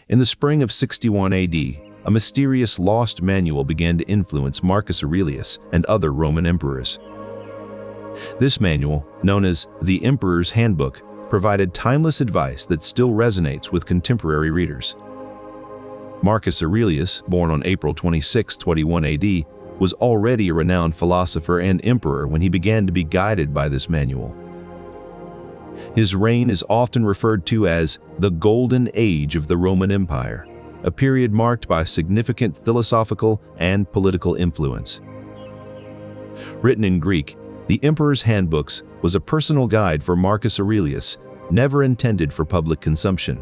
In the spring of 61 AD, a mysterious lost manual began to influence Marcus Aurelius and other Roman emperors. This manual, known as the Emperor's Handbook, provided timeless advice that still resonates with contemporary readers. Marcus Aurelius, born on April 26, 21 AD, was already a renowned philosopher and emperor when he began to be guided by this manual. His reign is often referred to as the Golden Age of the Roman Empire, a period marked by significant philosophical and political influence. Written in Greek, the Emperor's Handbooks was a personal guide for Marcus Aurelius, never intended for public consumption.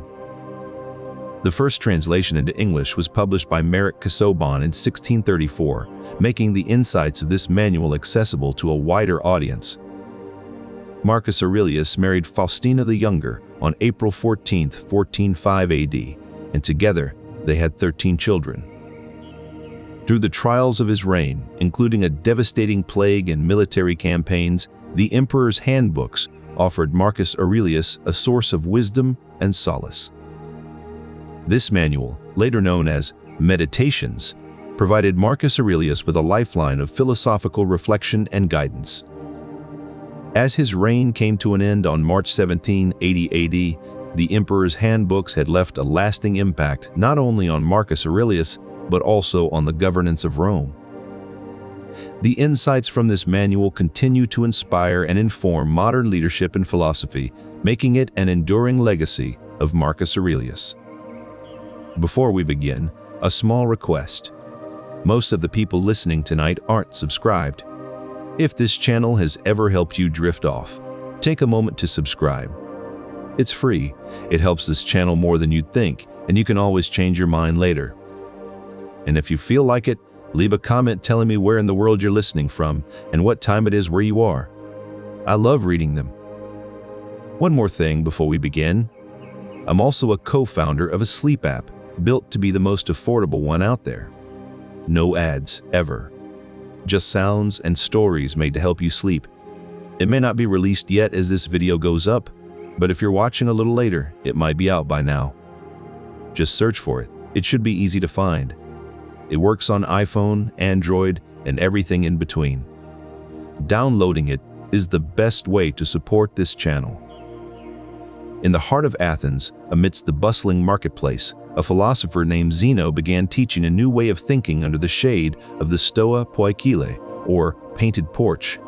The first translation into English was published by Marek Casaubon in 1634, making the insights of this manual accessible to a wider audience. Marcus Aurelius married Faustina the Younger on April 14, 1405 AD, and together they had 13 children. Through the trials of his reign, including a devastating plague and military campaigns, the Emperor's Handbooks offered Marcus Aurelius a source of wisdom and solace. This manual, later known as Meditations, provided Marcus Aurelius with a lifeline of philosophical reflection and guidance. As his reign came to an end on March 17, 80 AD, the Emperor's Handbooks had left a lasting impact not only on Marcus Aurelius, but also on the governance of Rome. The insights from this manual continue to inspire and inform modern leadership and philosophy, making it an enduring legacy of Marcus Aurelius. Before we begin, a small request. Most of the people listening tonight aren't subscribed. If this channel has ever helped you drift off, take a moment to subscribe. It's free, it helps this channel more than you'd think, and you can always change your mind later. And if you feel like it, leave a comment telling me where in the world you're listening from and what time it is where you are. I love reading them. One more thing before we begin. I'm also a co-founder of a sleep app built to be the most affordable one out there. No ads, ever. Just sounds and stories made to help you sleep. It may not be released yet as this video goes up, but if you're watching a little later, it might be out by now. Just search for it. It should be easy to find. It works on iPhone, Android, and everything in between. Downloading it is the best way to support this channel. In the heart of Athens, amidst the bustling marketplace, a philosopher named Zeno began teaching a new way of thinking under the shade of the Stoa Poikile, or painted porch.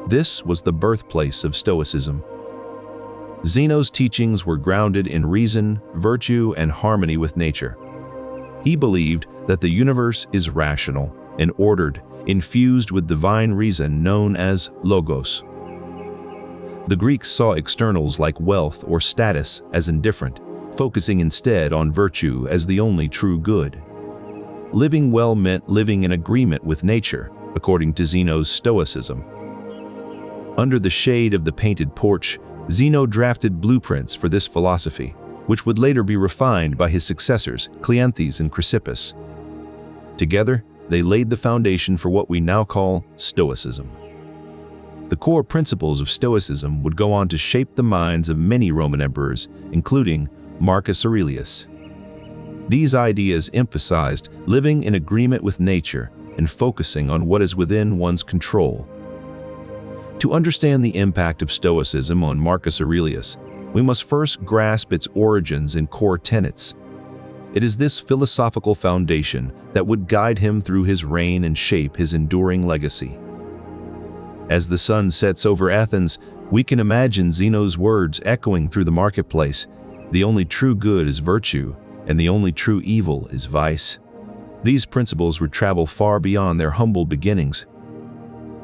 This was the birthplace of Stoicism. Zeno's teachings were grounded in reason, virtue, and harmony with nature. He believed that the universe is rational and ordered, infused with divine reason known as logos. The Greeks saw externals like wealth or status as indifferent, focusing instead on virtue as the only true good. Living well meant living in agreement with nature, according to Zeno's Stoicism. Under the shade of the painted porch, Zeno drafted blueprints for this philosophy, which would later be refined by his successors, Cleanthes and Chrysippus. Together, they laid the foundation for what we now call Stoicism. The core principles of Stoicism would go on to shape the minds of many Roman emperors, including Marcus Aurelius. These ideas emphasized living in agreement with nature and focusing on what is within one's control. To understand the impact of Stoicism on Marcus Aurelius, we must first grasp its origins and core tenets. It is this philosophical foundation that would guide him through his reign and shape his enduring legacy. As the sun sets over Athens, we can imagine Zeno's words echoing through the marketplace. The only true good is virtue, and the only true evil is vice. These principles would travel far beyond their humble beginnings.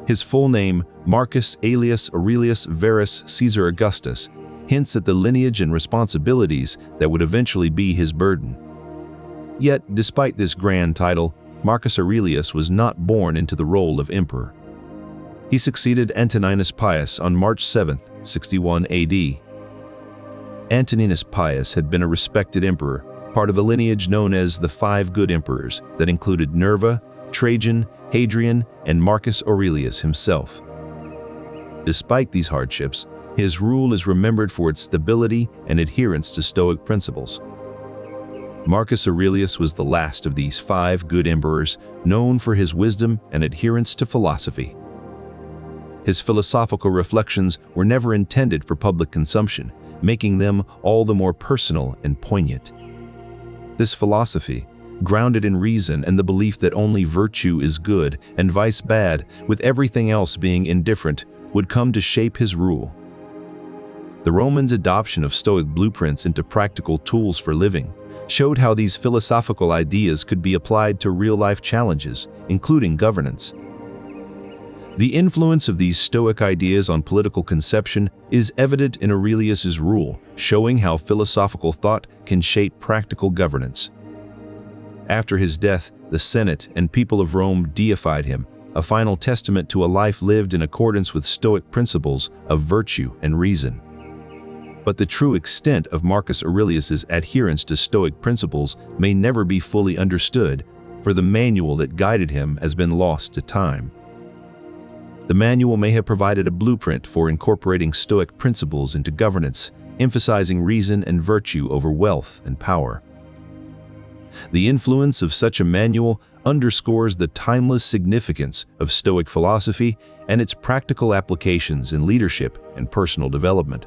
His full name, Marcus Aelius Aurelius Verus Caesar Augustus, hints at the lineage and responsibilities that would eventually be his burden. Yet, despite this grand title, Marcus Aurelius was not born into the role of emperor. He succeeded Antoninus Pius on March 7, 61 AD. Antoninus Pius had been a respected emperor, part of the lineage known as the Five Good Emperors that included Nerva, Trajan, Hadrian, and Marcus Aurelius himself. Despite these hardships, his rule is remembered for its stability and adherence to Stoic principles. Marcus Aurelius was the last of these 5 good emperors, known for his wisdom and adherence to philosophy. His philosophical reflections were never intended for public consumption, making them all the more personal and poignant. This philosophy, grounded in reason and the belief that only virtue is good and vice bad, with everything else being indifferent, would come to shape his rule. The Romans' adoption of Stoic blueprints into practical tools for living showed how these philosophical ideas could be applied to real-life challenges, including governance. The influence of these Stoic ideas on political conception is evident in Aurelius's rule, showing how philosophical thought can shape practical governance. After his death, the Senate and people of Rome deified him, a final testament to a life lived in accordance with Stoic principles of virtue and reason. But the true extent of Marcus Aurelius's adherence to Stoic principles may never be fully understood, for the manual that guided him has been lost to time. The manual may have provided a blueprint for incorporating Stoic principles into governance, emphasizing reason and virtue over wealth and power. The influence of such a manual underscores the timeless significance of Stoic philosophy and its practical applications in leadership and personal development.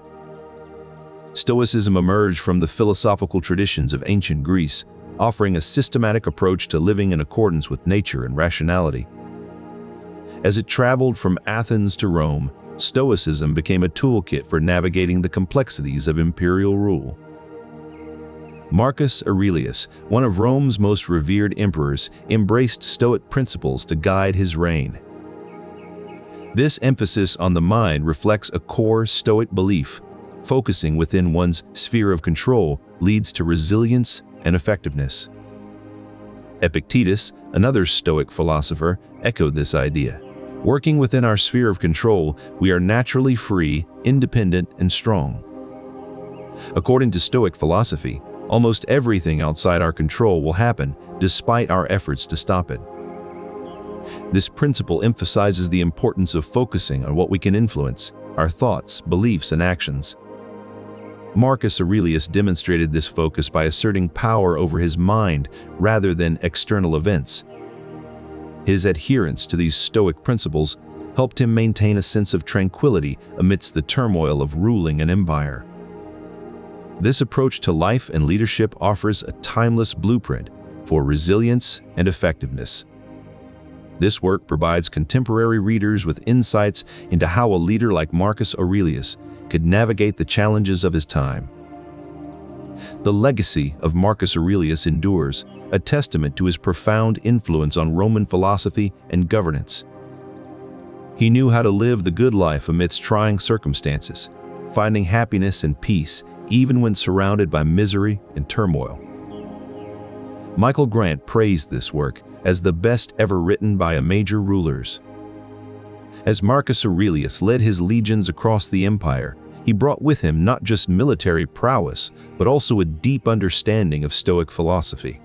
Stoicism emerged from the philosophical traditions of ancient Greece, offering a systematic approach to living in accordance with nature and rationality. As it traveled from Athens to Rome, Stoicism became a toolkit for navigating the complexities of imperial rule. Marcus Aurelius, one of Rome's most revered emperors, embraced Stoic principles to guide his reign. This emphasis on the mind reflects a core Stoic belief: focusing within one's sphere of control leads to resilience and effectiveness. Epictetus, another Stoic philosopher, echoed this idea. Working within our sphere of control, we are naturally free, independent, and strong. According to Stoic philosophy, almost everything outside our control will happen, despite our efforts to stop it. This principle emphasizes the importance of focusing on what we can influence: our thoughts, beliefs, and actions. Marcus Aurelius demonstrated this focus by asserting power over his mind rather than external events. His adherence to these Stoic principles helped him maintain a sense of tranquility amidst the turmoil of ruling an empire. This approach to life and leadership offers a timeless blueprint for resilience and effectiveness. This work provides contemporary readers with insights into how a leader like Marcus Aurelius could navigate the challenges of his time. The legacy of Marcus Aurelius endures, a testament to his profound influence on Roman philosophy and governance. He knew how to live the good life amidst trying circumstances, finding happiness and peace even when surrounded by misery and turmoil. Michael Grant praised this work as the best ever written by a major rulers. As Marcus Aurelius led his legions across the empire, he brought with him not just military prowess, but also a deep understanding of Stoic philosophy.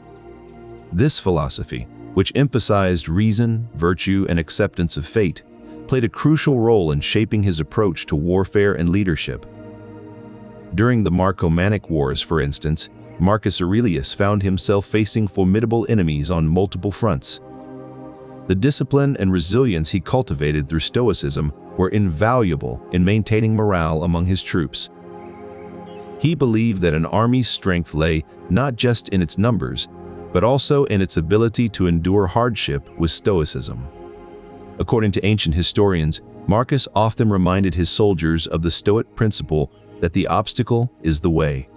This philosophy, which emphasized reason, virtue, and acceptance of fate, played a crucial role in shaping his approach to warfare and leadership. During the Marcomannic Wars, for instance, Marcus Aurelius found himself facing formidable enemies on multiple fronts. The discipline and resilience he cultivated through Stoicism were invaluable in maintaining morale among his troops. He believed that an army's strength lay not just in its numbers, but also in its ability to endure hardship with stoicism. According to ancient historians, Marcus often reminded his soldiers of the Stoic principle that the obstacle is the way.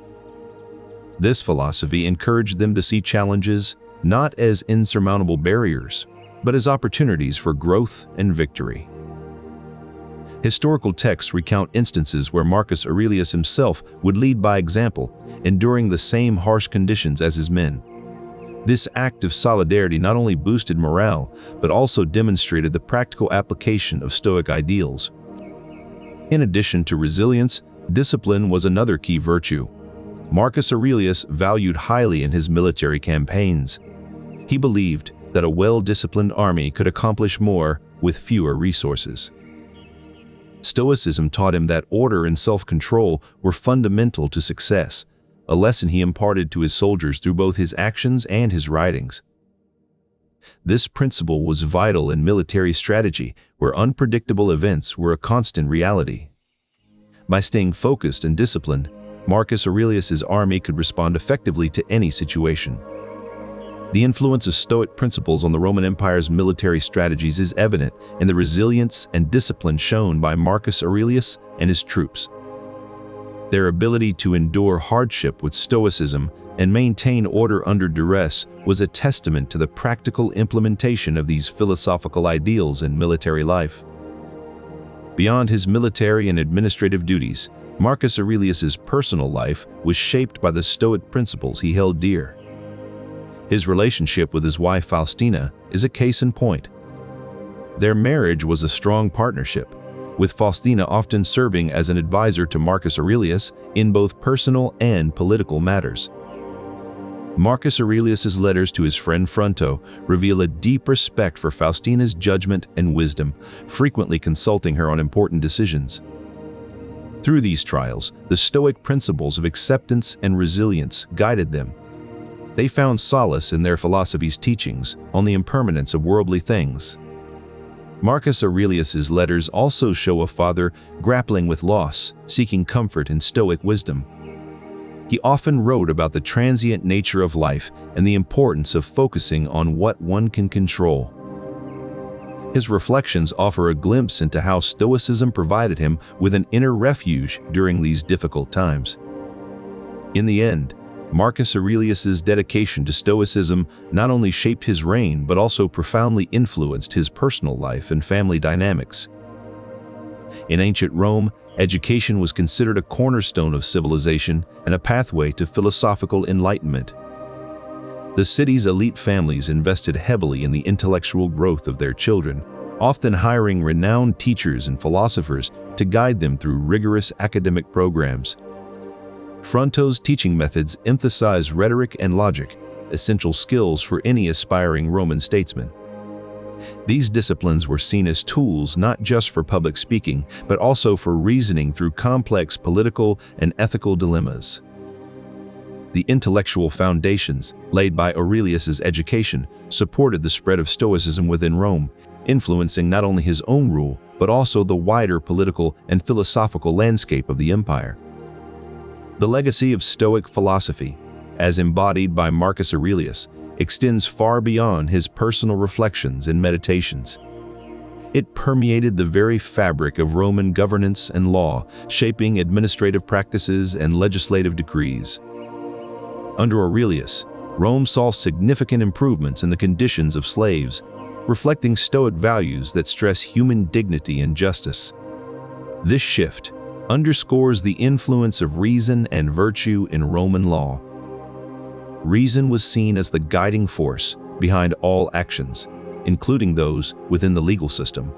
This philosophy encouraged them to see challenges not as insurmountable barriers, but as opportunities for growth and victory. Historical texts recount instances where Marcus Aurelius himself would lead by example, enduring the same harsh conditions as his men. This act of solidarity not only boosted morale, but also demonstrated the practical application of Stoic ideals. In addition to resilience, discipline was another key virtue. Marcus Aurelius valued highly in his military campaigns. He believed that a well-disciplined army could accomplish more with fewer resources. Stoicism taught him that order and self-control were fundamental to success, a lesson he imparted to his soldiers through both his actions and his writings. This principle was vital in military strategy, where unpredictable events were a constant reality. By staying focused and disciplined, Marcus Aurelius's army could respond effectively to any situation. The influence of Stoic principles on the Roman Empire's military strategies is evident in the resilience and discipline shown by Marcus Aurelius and his troops. Their ability to endure hardship with stoicism and maintain order under duress was a testament to the practical implementation of these philosophical ideals in military life. Beyond his military and administrative duties, Marcus Aurelius's personal life was shaped by the Stoic principles he held dear. His relationship with his wife Faustina is a case in point. Their marriage was a strong partnership, with Faustina often serving as an advisor to Marcus Aurelius in both personal and political matters. Marcus Aurelius's letters to his friend Fronto reveal a deep respect for Faustina's judgment and wisdom, frequently consulting her on important decisions. Through these trials, the Stoic principles of acceptance and resilience guided them. They found solace in their philosophy's teachings on the impermanence of worldly things. Marcus Aurelius's letters also show a father grappling with loss, seeking comfort in Stoic wisdom. He often wrote about the transient nature of life and the importance of focusing on what one can control. His reflections offer a glimpse into how Stoicism provided him with an inner refuge during these difficult times. In the end, Marcus Aurelius's dedication to Stoicism not only shaped his reign but also profoundly influenced his personal life and family dynamics. In ancient Rome, education was considered a cornerstone of civilization and a pathway to philosophical enlightenment. The city's elite families invested heavily in the intellectual growth of their children, often hiring renowned teachers and philosophers to guide them through rigorous academic programs. Fronto's teaching methods emphasize rhetoric and logic, essential skills for any aspiring Roman statesman. These disciplines were seen as tools not just for public speaking, but also for reasoning through complex political and ethical dilemmas. The intellectual foundations laid by Aurelius's education supported the spread of Stoicism within Rome, influencing not only his own rule, but also the wider political and philosophical landscape of the empire. The legacy of Stoic philosophy, as embodied by Marcus Aurelius, extends far beyond his personal reflections and meditations. It permeated the very fabric of Roman governance and law, shaping administrative practices and legislative decrees. Under Aurelius, Rome saw significant improvements in the conditions of slaves, reflecting Stoic values that stress human dignity and justice. This shift underscores the influence of reason and virtue in Roman law. Reason was seen as the guiding force behind all actions, including those within the legal system.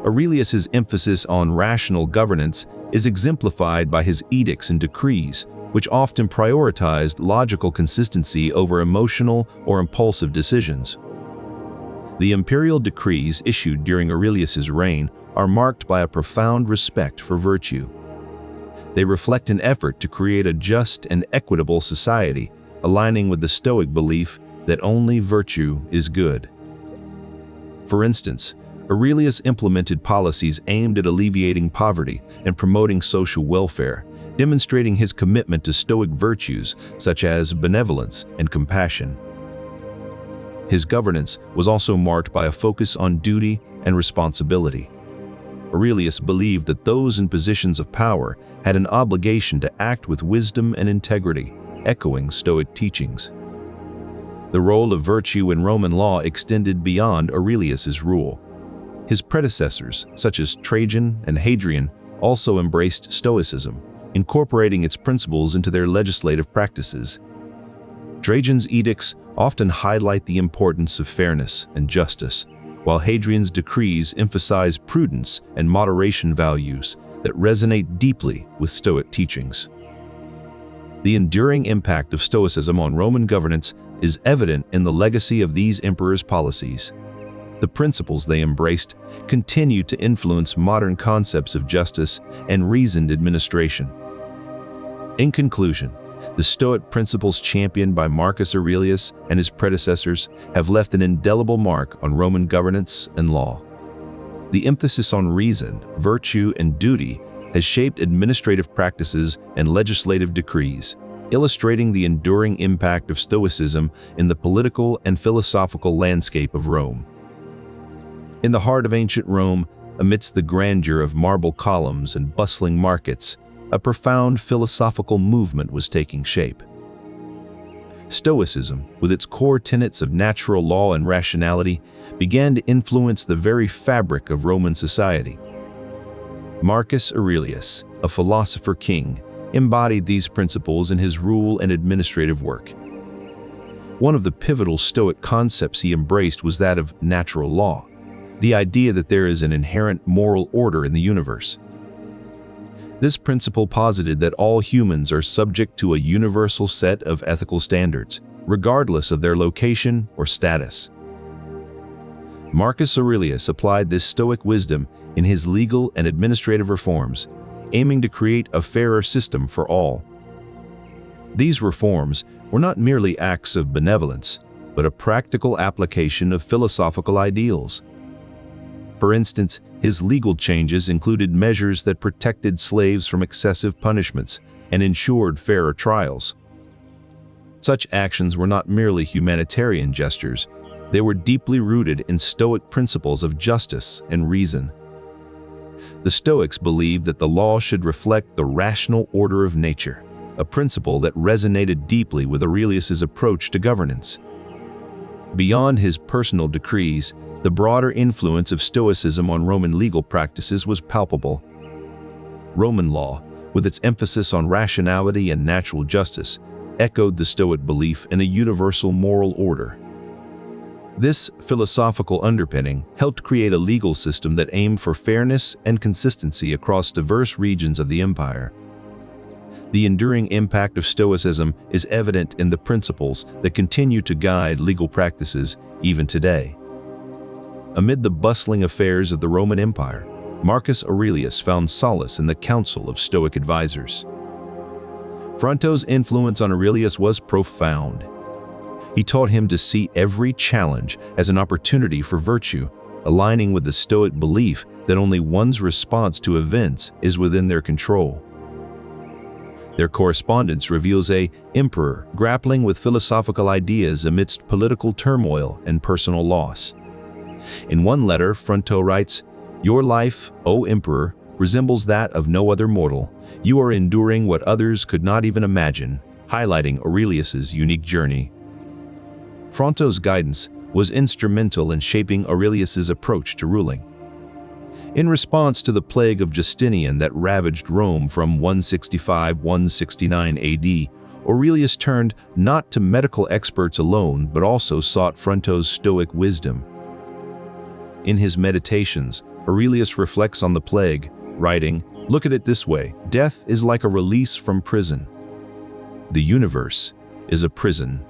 Aurelius's emphasis on rational governance is exemplified by his edicts and decrees, which often prioritized logical consistency over emotional or impulsive decisions. The imperial decrees issued during Aurelius's reign are marked by a profound respect for virtue. They reflect an effort to create a just and equitable society, aligning with the Stoic belief that only virtue is good. For instance, Aurelius implemented policies aimed at alleviating poverty and promoting social welfare, demonstrating his commitment to Stoic virtues such as benevolence and compassion. His governance was also marked by a focus on duty and responsibility. Aurelius believed that those in positions of power had an obligation to act with wisdom and integrity, echoing Stoic teachings. The role of virtue in Roman law extended beyond Aurelius's rule. His predecessors, such as Trajan and Hadrian, also embraced Stoicism, incorporating its principles into their legislative practices. Trajan's edicts often highlight the importance of fairness and justice, while Hadrian's decrees emphasize prudence and moderation values that resonate deeply with Stoic teachings. The enduring impact of Stoicism on Roman governance is evident in the legacy of these emperors' policies. The principles they embraced continue to influence modern concepts of justice and reasoned administration. In conclusion, The Stoic principles championed by Marcus Aurelius and his predecessors have left an indelible mark on Roman governance and law. The emphasis on reason, virtue, and duty has shaped administrative practices and legislative decrees, illustrating the enduring impact of Stoicism in the political and philosophical landscape of Rome. In the heart of ancient Rome, amidst the grandeur of marble columns and bustling markets, a profound philosophical movement was taking shape. Stoicism, with its core tenets of natural law and rationality, began to influence the very fabric of Roman society. Marcus Aurelius, a philosopher king, embodied these principles in his rule and administrative work. One of the pivotal Stoic concepts he embraced was that of natural law, the idea that there is an inherent moral order in the universe. This principle posited that all humans are subject to a universal set of ethical standards, regardless of their location or status. Marcus Aurelius applied this Stoic wisdom in his legal and administrative reforms, aiming to create a fairer system for all. These reforms were not merely acts of benevolence, but a practical application of philosophical ideals. For instance, his legal changes included measures that protected slaves from excessive punishments and ensured fairer trials. Such actions were not merely humanitarian gestures, they were deeply rooted in Stoic principles of justice and reason. The Stoics believed that the law should reflect the rational order of nature, a principle that resonated deeply with Aurelius's approach to governance. Beyond his personal decrees, the broader influence of Stoicism on Roman legal practices was palpable. Roman law, with its emphasis on rationality and natural justice, echoed the Stoic belief in a universal moral order. This philosophical underpinning helped create a legal system that aimed for fairness and consistency across diverse regions of the empire. The enduring impact of Stoicism is evident in the principles that continue to guide legal practices even today. Amid the bustling affairs of the Roman Empire, Marcus Aurelius found solace in the counsel of Stoic advisors. Fronto's influence on Aurelius was profound. He taught him to see every challenge as an opportunity for virtue, aligning with the Stoic belief that only one's response to events is within their control. Their correspondence reveals an emperor grappling with philosophical ideas amidst political turmoil and personal loss. In one letter, Fronto writes, "Your life, O Emperor, resembles that of no other mortal. You are enduring what others could not even imagine," highlighting Aurelius's unique journey. Fronto's guidance was instrumental in shaping Aurelius's approach to ruling. In response to the plague of Justinian that ravaged Rome from 165–169 AD, Aurelius turned not to medical experts alone but also sought Fronto's Stoic wisdom. In his Meditations, Aurelius reflects on the plague, writing, "Look at it this way, death is like a release from prison. The universe is a prison."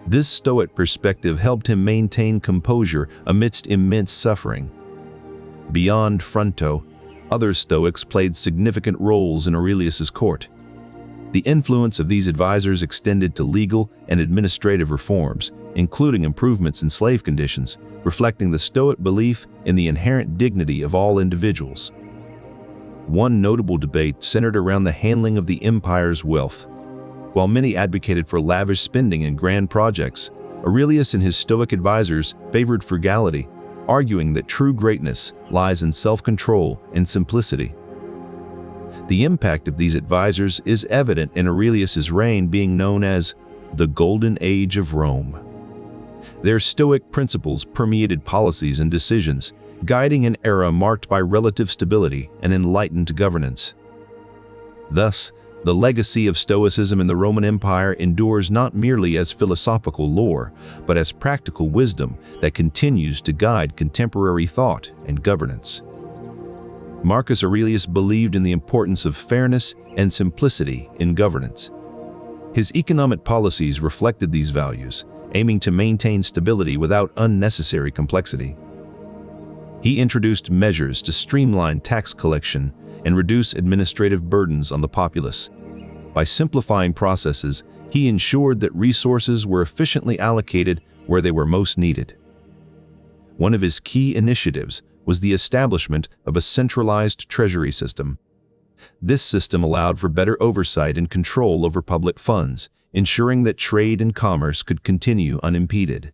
This Stoic perspective helped him maintain composure amidst immense suffering. Beyond Fronto, other Stoics played significant roles in Aurelius's court. The influence of these advisors extended to legal and administrative reforms, including improvements in slave conditions, reflecting the Stoic belief in the inherent dignity of all individuals. One notable debate centered around the handling of the empire's wealth. While many advocated for lavish spending and grand projects, Aurelius and his Stoic advisors favored frugality, arguing that true greatness lies in self-control and simplicity. The impact of these advisors is evident in Aurelius's reign being known as the Golden Age of Rome. Their Stoic principles permeated policies and decisions, guiding an era marked by relative stability and enlightened governance. Thus, the legacy of Stoicism in the Roman Empire endures not merely as philosophical lore, but as practical wisdom that continues to guide contemporary thought and governance. Marcus Aurelius believed in the importance of fairness and simplicity in governance. His economic policies reflected these values, aiming to maintain stability without unnecessary complexity. He introduced measures to streamline tax collection and reduce administrative burdens on the populace. By simplifying processes, he ensured that resources were efficiently allocated where they were most needed. One of his key initiatives was the establishment of a centralized treasury system. This system allowed for better oversight and control over public funds, ensuring that trade and commerce could continue unimpeded.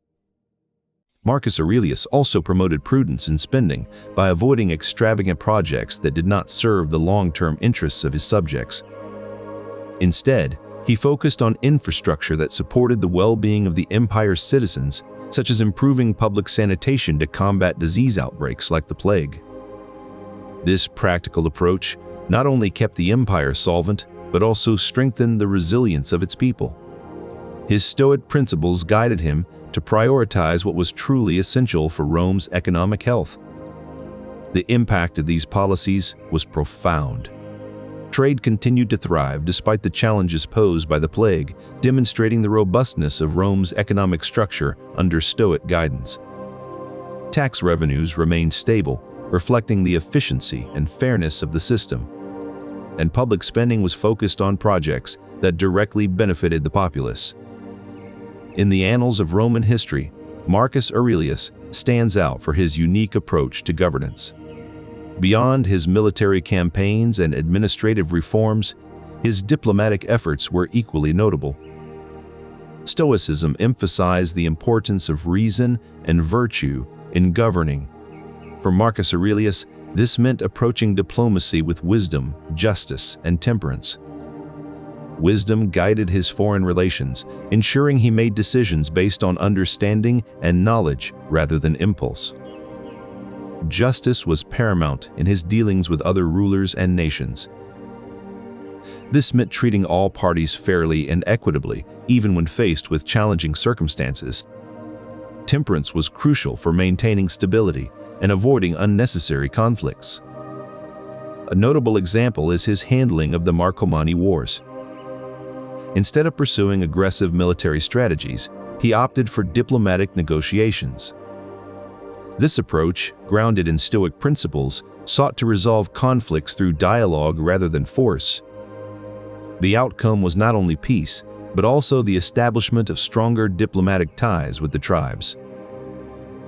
Marcus Aurelius also promoted prudence in spending by avoiding extravagant projects that did not serve the long-term interests of his subjects. Instead, he focused on infrastructure that supported the well-being of the empire's citizens, such as improving public sanitation to combat disease outbreaks like the plague. This practical approach not only kept the empire solvent, but also strengthened the resilience of its people. His Stoic principles guided him to prioritize what was truly essential for Rome's economic health. The impact of these policies was profound. Trade continued to thrive despite the challenges posed by the plague, demonstrating the robustness of Rome's economic structure under Stoic guidance. Tax revenues remained stable, reflecting the efficiency and fairness of the system. And public spending was focused on projects that directly benefited the populace. In the annals of Roman history, Marcus Aurelius stands out for his unique approach to governance. Beyond his military campaigns and administrative reforms, his diplomatic efforts were equally notable. Stoicism emphasized the importance of reason and virtue in governing. For Marcus Aurelius, this meant approaching diplomacy with wisdom, justice, and temperance. Wisdom guided his foreign relations, ensuring he made decisions based on understanding and knowledge rather than impulse. Justice was paramount in his dealings with other rulers and nations. This meant treating all parties fairly and equitably, even when faced with challenging circumstances. Temperance was crucial for maintaining stability and avoiding unnecessary conflicts. A notable example is his handling of the Marcomanni Wars. Instead of pursuing aggressive military strategies, he opted for diplomatic negotiations. This approach, grounded in Stoic principles, sought to resolve conflicts through dialogue rather than force. The outcome was not only peace, but also the establishment of stronger diplomatic ties with the tribes.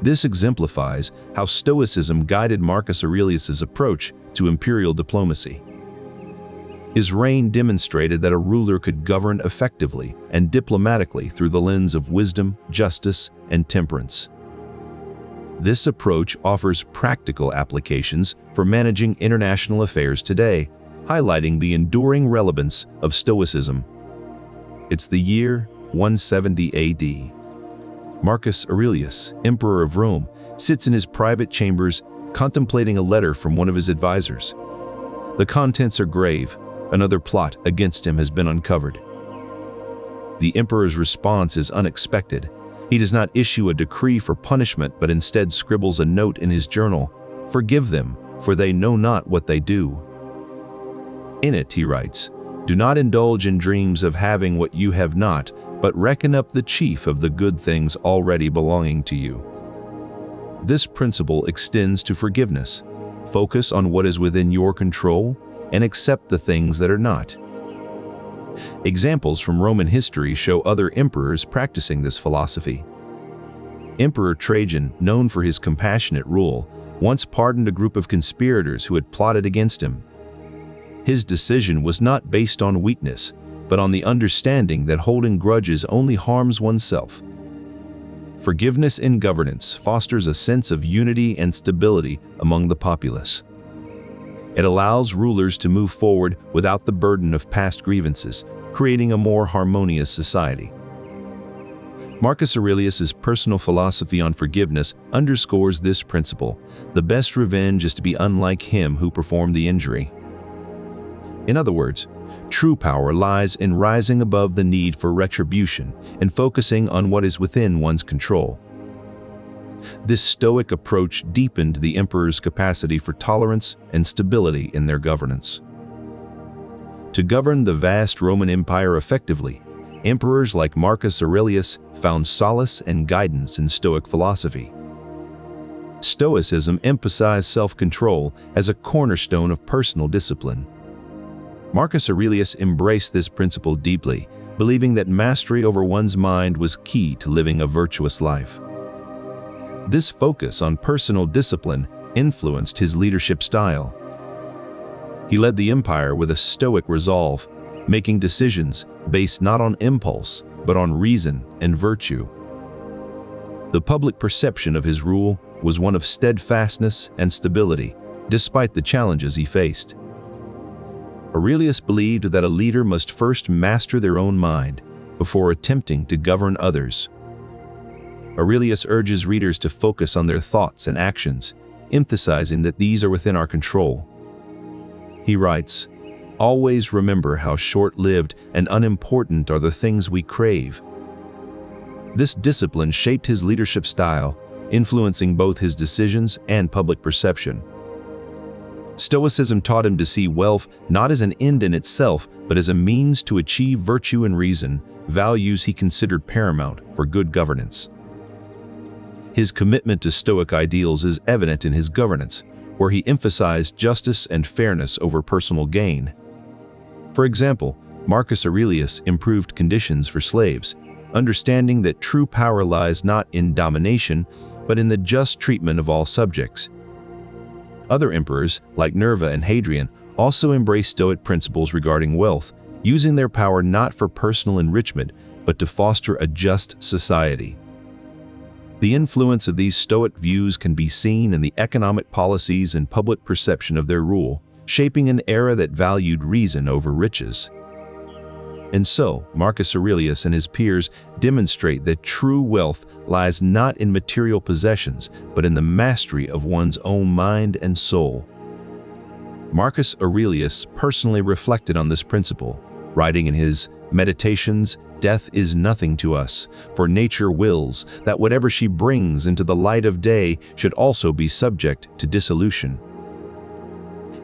This exemplifies how Stoicism guided Marcus Aurelius's approach to imperial diplomacy. His reign demonstrated that a ruler could govern effectively and diplomatically through the lens of wisdom, justice, and temperance. This approach offers practical applications for managing international affairs today, highlighting the enduring relevance of Stoicism. It's the year 170 AD. Marcus Aurelius, Emperor of Rome, sits in his private chambers contemplating a letter from one of his advisors. The contents are grave. Another plot against him has been uncovered. The emperor's response is unexpected. He does not issue a decree for punishment, but instead scribbles a note in his journal, "Forgive them, for they know not what they do." In it, he writes, "Do not indulge in dreams of having what you have not, but reckon up the chief of the good things already belonging to you." This principle extends to forgiveness. Focus on what is within your control and accept the things that are not. Examples from Roman history show other emperors practicing this philosophy. Emperor Trajan, known for his compassionate rule, once pardoned a group of conspirators who had plotted against him. His decision was not based on weakness, but on the understanding that holding grudges only harms oneself. Forgiveness in governance fosters a sense of unity and stability among the populace. It allows rulers to move forward without the burden of past grievances, creating a more harmonious society. Marcus Aurelius's personal philosophy on forgiveness underscores this principle. The best revenge is to be unlike him who performed the injury. In other words, true power lies in rising above the need for retribution and focusing on what is within one's control. This Stoic approach deepened the emperor's capacity for tolerance and stability in their governance. To govern the vast Roman Empire effectively, emperors like Marcus Aurelius found solace and guidance in Stoic philosophy. Stoicism emphasized self-control as a cornerstone of personal discipline. Marcus Aurelius embraced this principle deeply, believing that mastery over one's mind was key to living a virtuous life. This focus on personal discipline influenced his leadership style. He led the empire with a stoic resolve, making decisions based not on impulse, but on reason and virtue. The public perception of his rule was one of steadfastness and stability, despite the challenges he faced. Aurelius believed that a leader must first master their own mind before attempting to govern others. Aurelius urges readers to focus on their thoughts and actions, emphasizing that these are within our control. He writes, "Always remember how short-lived and unimportant are the things we crave." This discipline shaped his leadership style, influencing both his decisions and public perception. Stoicism taught him to see wealth not as an end in itself, but as a means to achieve virtue and reason, values he considered paramount for good governance. His commitment to Stoic ideals is evident in his governance, where he emphasized justice and fairness over personal gain. For example, Marcus Aurelius improved conditions for slaves, understanding that true power lies not in domination, but in the just treatment of all subjects. Other emperors, like Nerva and Hadrian, also embraced Stoic principles regarding wealth, using their power not for personal enrichment, but to foster a just society. The influence of these Stoic views can be seen in the economic policies and public perception of their rule, shaping an era that valued reason over riches. And so, Marcus Aurelius and his peers demonstrate that true wealth lies not in material possessions, but in the mastery of one's own mind and soul. Marcus Aurelius personally reflected on this principle, writing in his Meditations, "Death is nothing to us, for nature wills that whatever she brings into the light of day should also be subject to dissolution."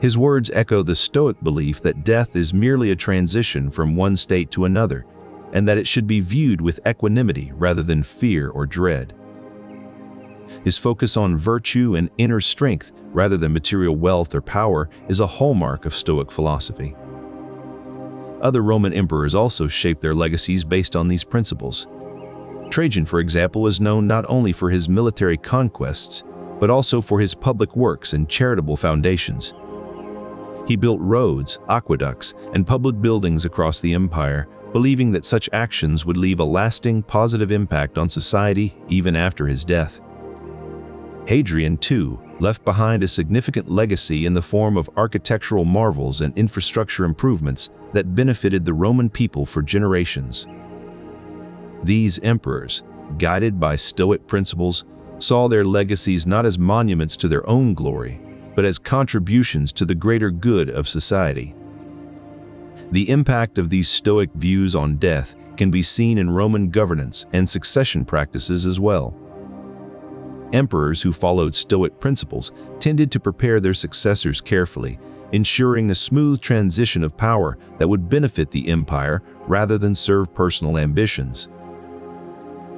His words echo the Stoic belief that death is merely a transition from one state to another, and that it should be viewed with equanimity rather than fear or dread. His focus on virtue and inner strength rather than material wealth or power is a hallmark of Stoic philosophy. Other Roman emperors also shaped their legacies based on these principles. Trajan, for example, is known not only for his military conquests, but also for his public works and charitable foundations. He built roads, aqueducts, and public buildings across the empire, believing that such actions would leave a lasting, positive impact on society even after his death. Hadrian, too, left behind a significant legacy in the form of architectural marvels and infrastructure improvements that benefited the Roman people for generations. These emperors, guided by Stoic principles, saw their legacies not as monuments to their own glory, but as contributions to the greater good of society. The impact of these Stoic views on death can be seen in Roman governance and succession practices as well. Emperors who followed Stoic principles tended to prepare their successors carefully, ensuring a smooth transition of power that would benefit the empire rather than serve personal ambitions.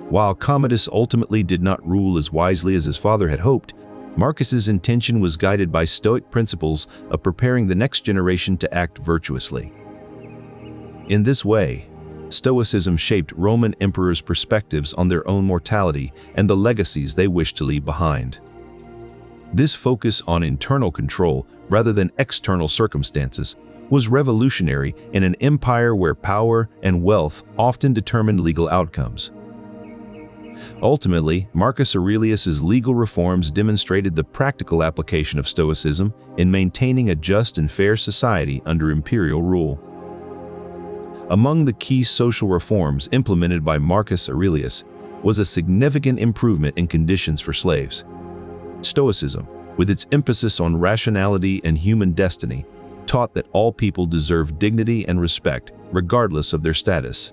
While Commodus ultimately did not rule as wisely as his father had hoped, Marcus's intention was guided by Stoic principles of preparing the next generation to act virtuously. In this way, Stoicism shaped Roman emperors' perspectives on their own mortality and the legacies they wished to leave behind. This focus on internal control rather than external circumstances was revolutionary in an empire where power and wealth often determined legal outcomes. Ultimately, Marcus Aurelius's legal reforms demonstrated the practical application of Stoicism in maintaining a just and fair society under imperial rule. Among the key social reforms implemented by Marcus Aurelius was a significant improvement in conditions for slaves. Stoicism, with its emphasis on rationality and human destiny, taught that all people deserve dignity and respect, regardless of their status.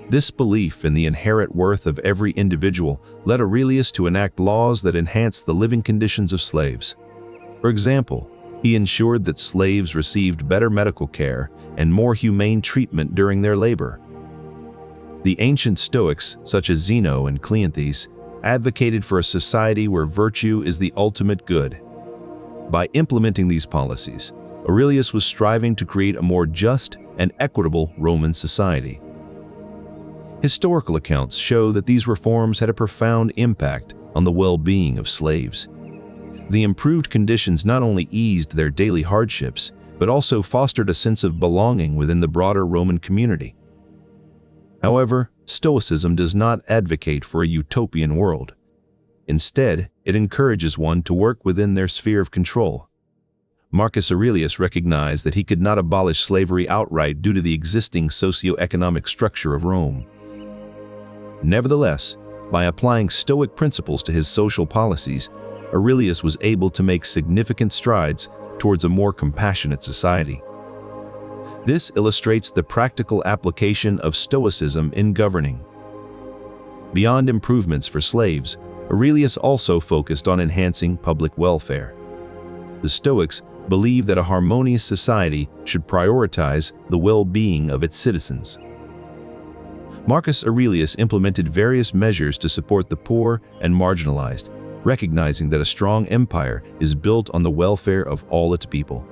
This belief in the inherent worth of every individual led Aurelius to enact laws that enhanced the living conditions of slaves. For example, he ensured that slaves received better medical care and more humane treatment during their labor. The ancient Stoics, such as Zeno and Cleanthes, advocated for a society where virtue is the ultimate good. By implementing these policies, Aurelius was striving to create a more just and equitable Roman society. Historical accounts show that these reforms had a profound impact on the well-being of slaves. The improved conditions not only eased their daily hardships, but also fostered a sense of belonging within the broader Roman community. However, Stoicism does not advocate for a utopian world. Instead, it encourages one to work within their sphere of control. Marcus Aurelius recognized that he could not abolish slavery outright due to the existing socio-economic structure of Rome. Nevertheless, by applying Stoic principles to his social policies, Aurelius was able to make significant strides towards a more compassionate society. This illustrates the practical application of Stoicism in governing. Beyond improvements for slaves, Aurelius also focused on enhancing public welfare. The Stoics believed that a harmonious society should prioritize the well-being of its citizens. Marcus Aurelius implemented various measures to support the poor and marginalized, recognizing that a strong empire is built on the welfare of all its people.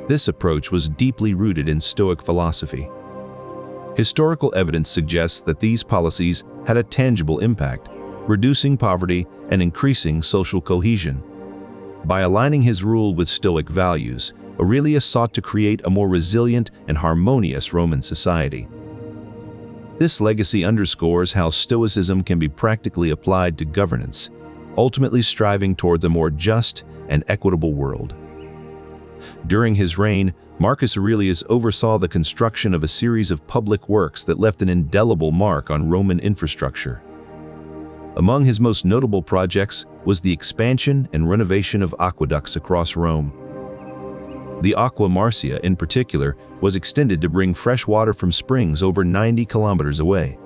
This approach was deeply rooted in Stoic philosophy. Historical evidence suggests that these policies had a tangible impact, reducing poverty and increasing social cohesion. By aligning his rule with Stoic values, Aurelius sought to create a more resilient and harmonious Roman society. This legacy underscores how Stoicism can be practically applied to governance, ultimately striving towards a more just and equitable world. During his reign, Marcus Aurelius oversaw the construction of a series of public works that left an indelible mark on Roman infrastructure. Among his most notable projects was the expansion and renovation of aqueducts across Rome. The Aqua Marcia, in particular, was extended to bring fresh water from springs over 90 kilometers away.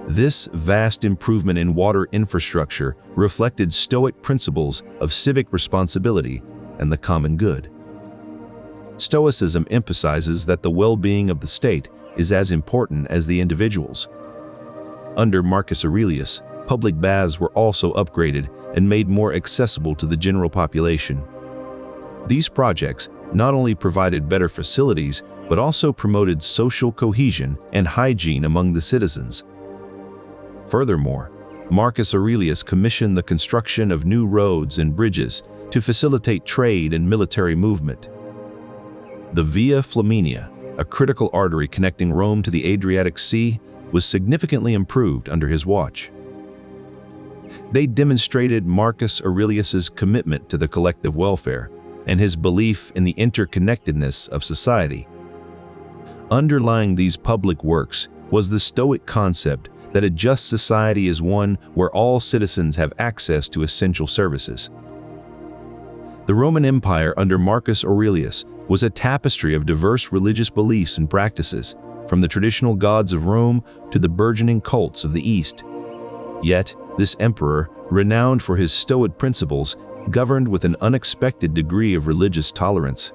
This vast improvement in water infrastructure reflected Stoic principles of civic responsibility and the common good. Stoicism emphasizes that the well-being of the state is as important as the individuals. Under Marcus Aurelius, public baths were also upgraded and made more accessible to the general population. These projects not only provided better facilities, but also promoted social cohesion and hygiene among the citizens. Furthermore, Marcus Aurelius commissioned the construction of new roads and bridges to facilitate trade and military movement. The Via Flaminia, a critical artery connecting Rome to the Adriatic Sea, was significantly improved under his watch. They demonstrated Marcus Aurelius's commitment to the collective welfare and his belief in the interconnectedness of society. Underlying these public works was the Stoic concept that a just society is one where all citizens have access to essential services. The Roman Empire under Marcus Aurelius was a tapestry of diverse religious beliefs and practices, from the traditional gods of Rome to the burgeoning cults of the East. Yet, this emperor, renowned for his Stoic principles, governed with an unexpected degree of religious tolerance.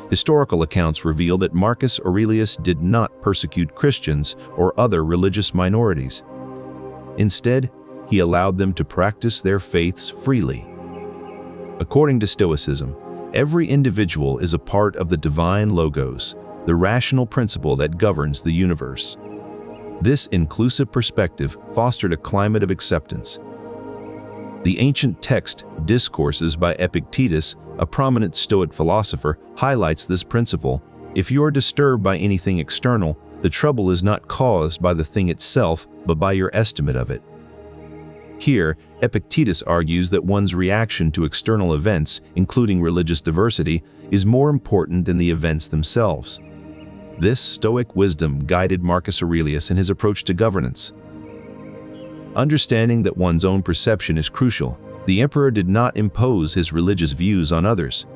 Historical accounts reveal that Marcus Aurelius did not persecute Christians or other religious minorities. Instead, he allowed them to practice their faiths freely. According to Stoicism, every individual is a part of the divine logos, the rational principle that governs the universe. This inclusive perspective fostered a climate of acceptance. The ancient text Discourses by Epictetus, a prominent Stoic philosopher, highlights this principle. If you are disturbed by anything external, the trouble is not caused by the thing itself, but by your estimate of it. Here, Epictetus argues that one's reaction to external events, including religious diversity, is more important than the events themselves. This Stoic wisdom guided Marcus Aurelius in his approach to governance. Understanding that one's own perception is crucial, the emperor did not impose his religious views on others.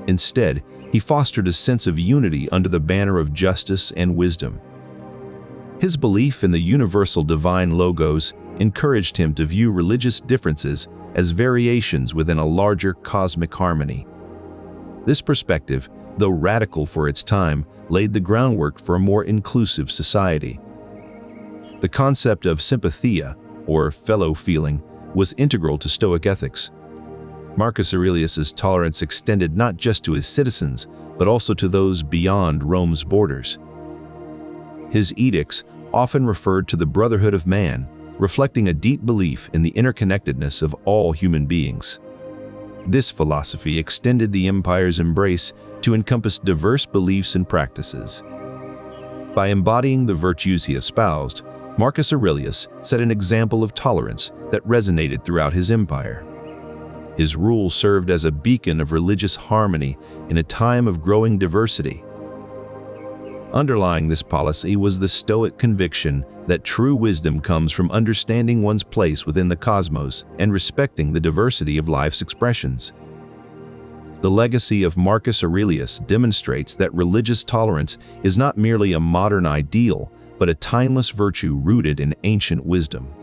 Instead, he fostered a sense of unity under the banner of justice and wisdom. His belief in the universal divine logos encouraged him to view religious differences as variations within a larger cosmic harmony. This perspective, though radical for its time, laid the groundwork for a more inclusive society. The concept of sympathia, or fellow feeling, was integral to Stoic ethics. Marcus Aurelius's tolerance extended not just to his citizens, but also to those beyond Rome's borders. His edicts often referred to the brotherhood of man, reflecting a deep belief in the interconnectedness of all human beings. This philosophy extended the empire's embrace to encompass diverse beliefs and practices. By embodying the virtues he espoused, Marcus Aurelius set an example of tolerance that resonated throughout his empire. His rule served as a beacon of religious harmony in a time of growing diversity. Underlying this policy was the Stoic conviction that true wisdom comes from understanding one's place within the cosmos and respecting the diversity of life's expressions. The legacy of Marcus Aurelius demonstrates that religious tolerance is not merely a modern ideal, but a timeless virtue rooted in ancient wisdom.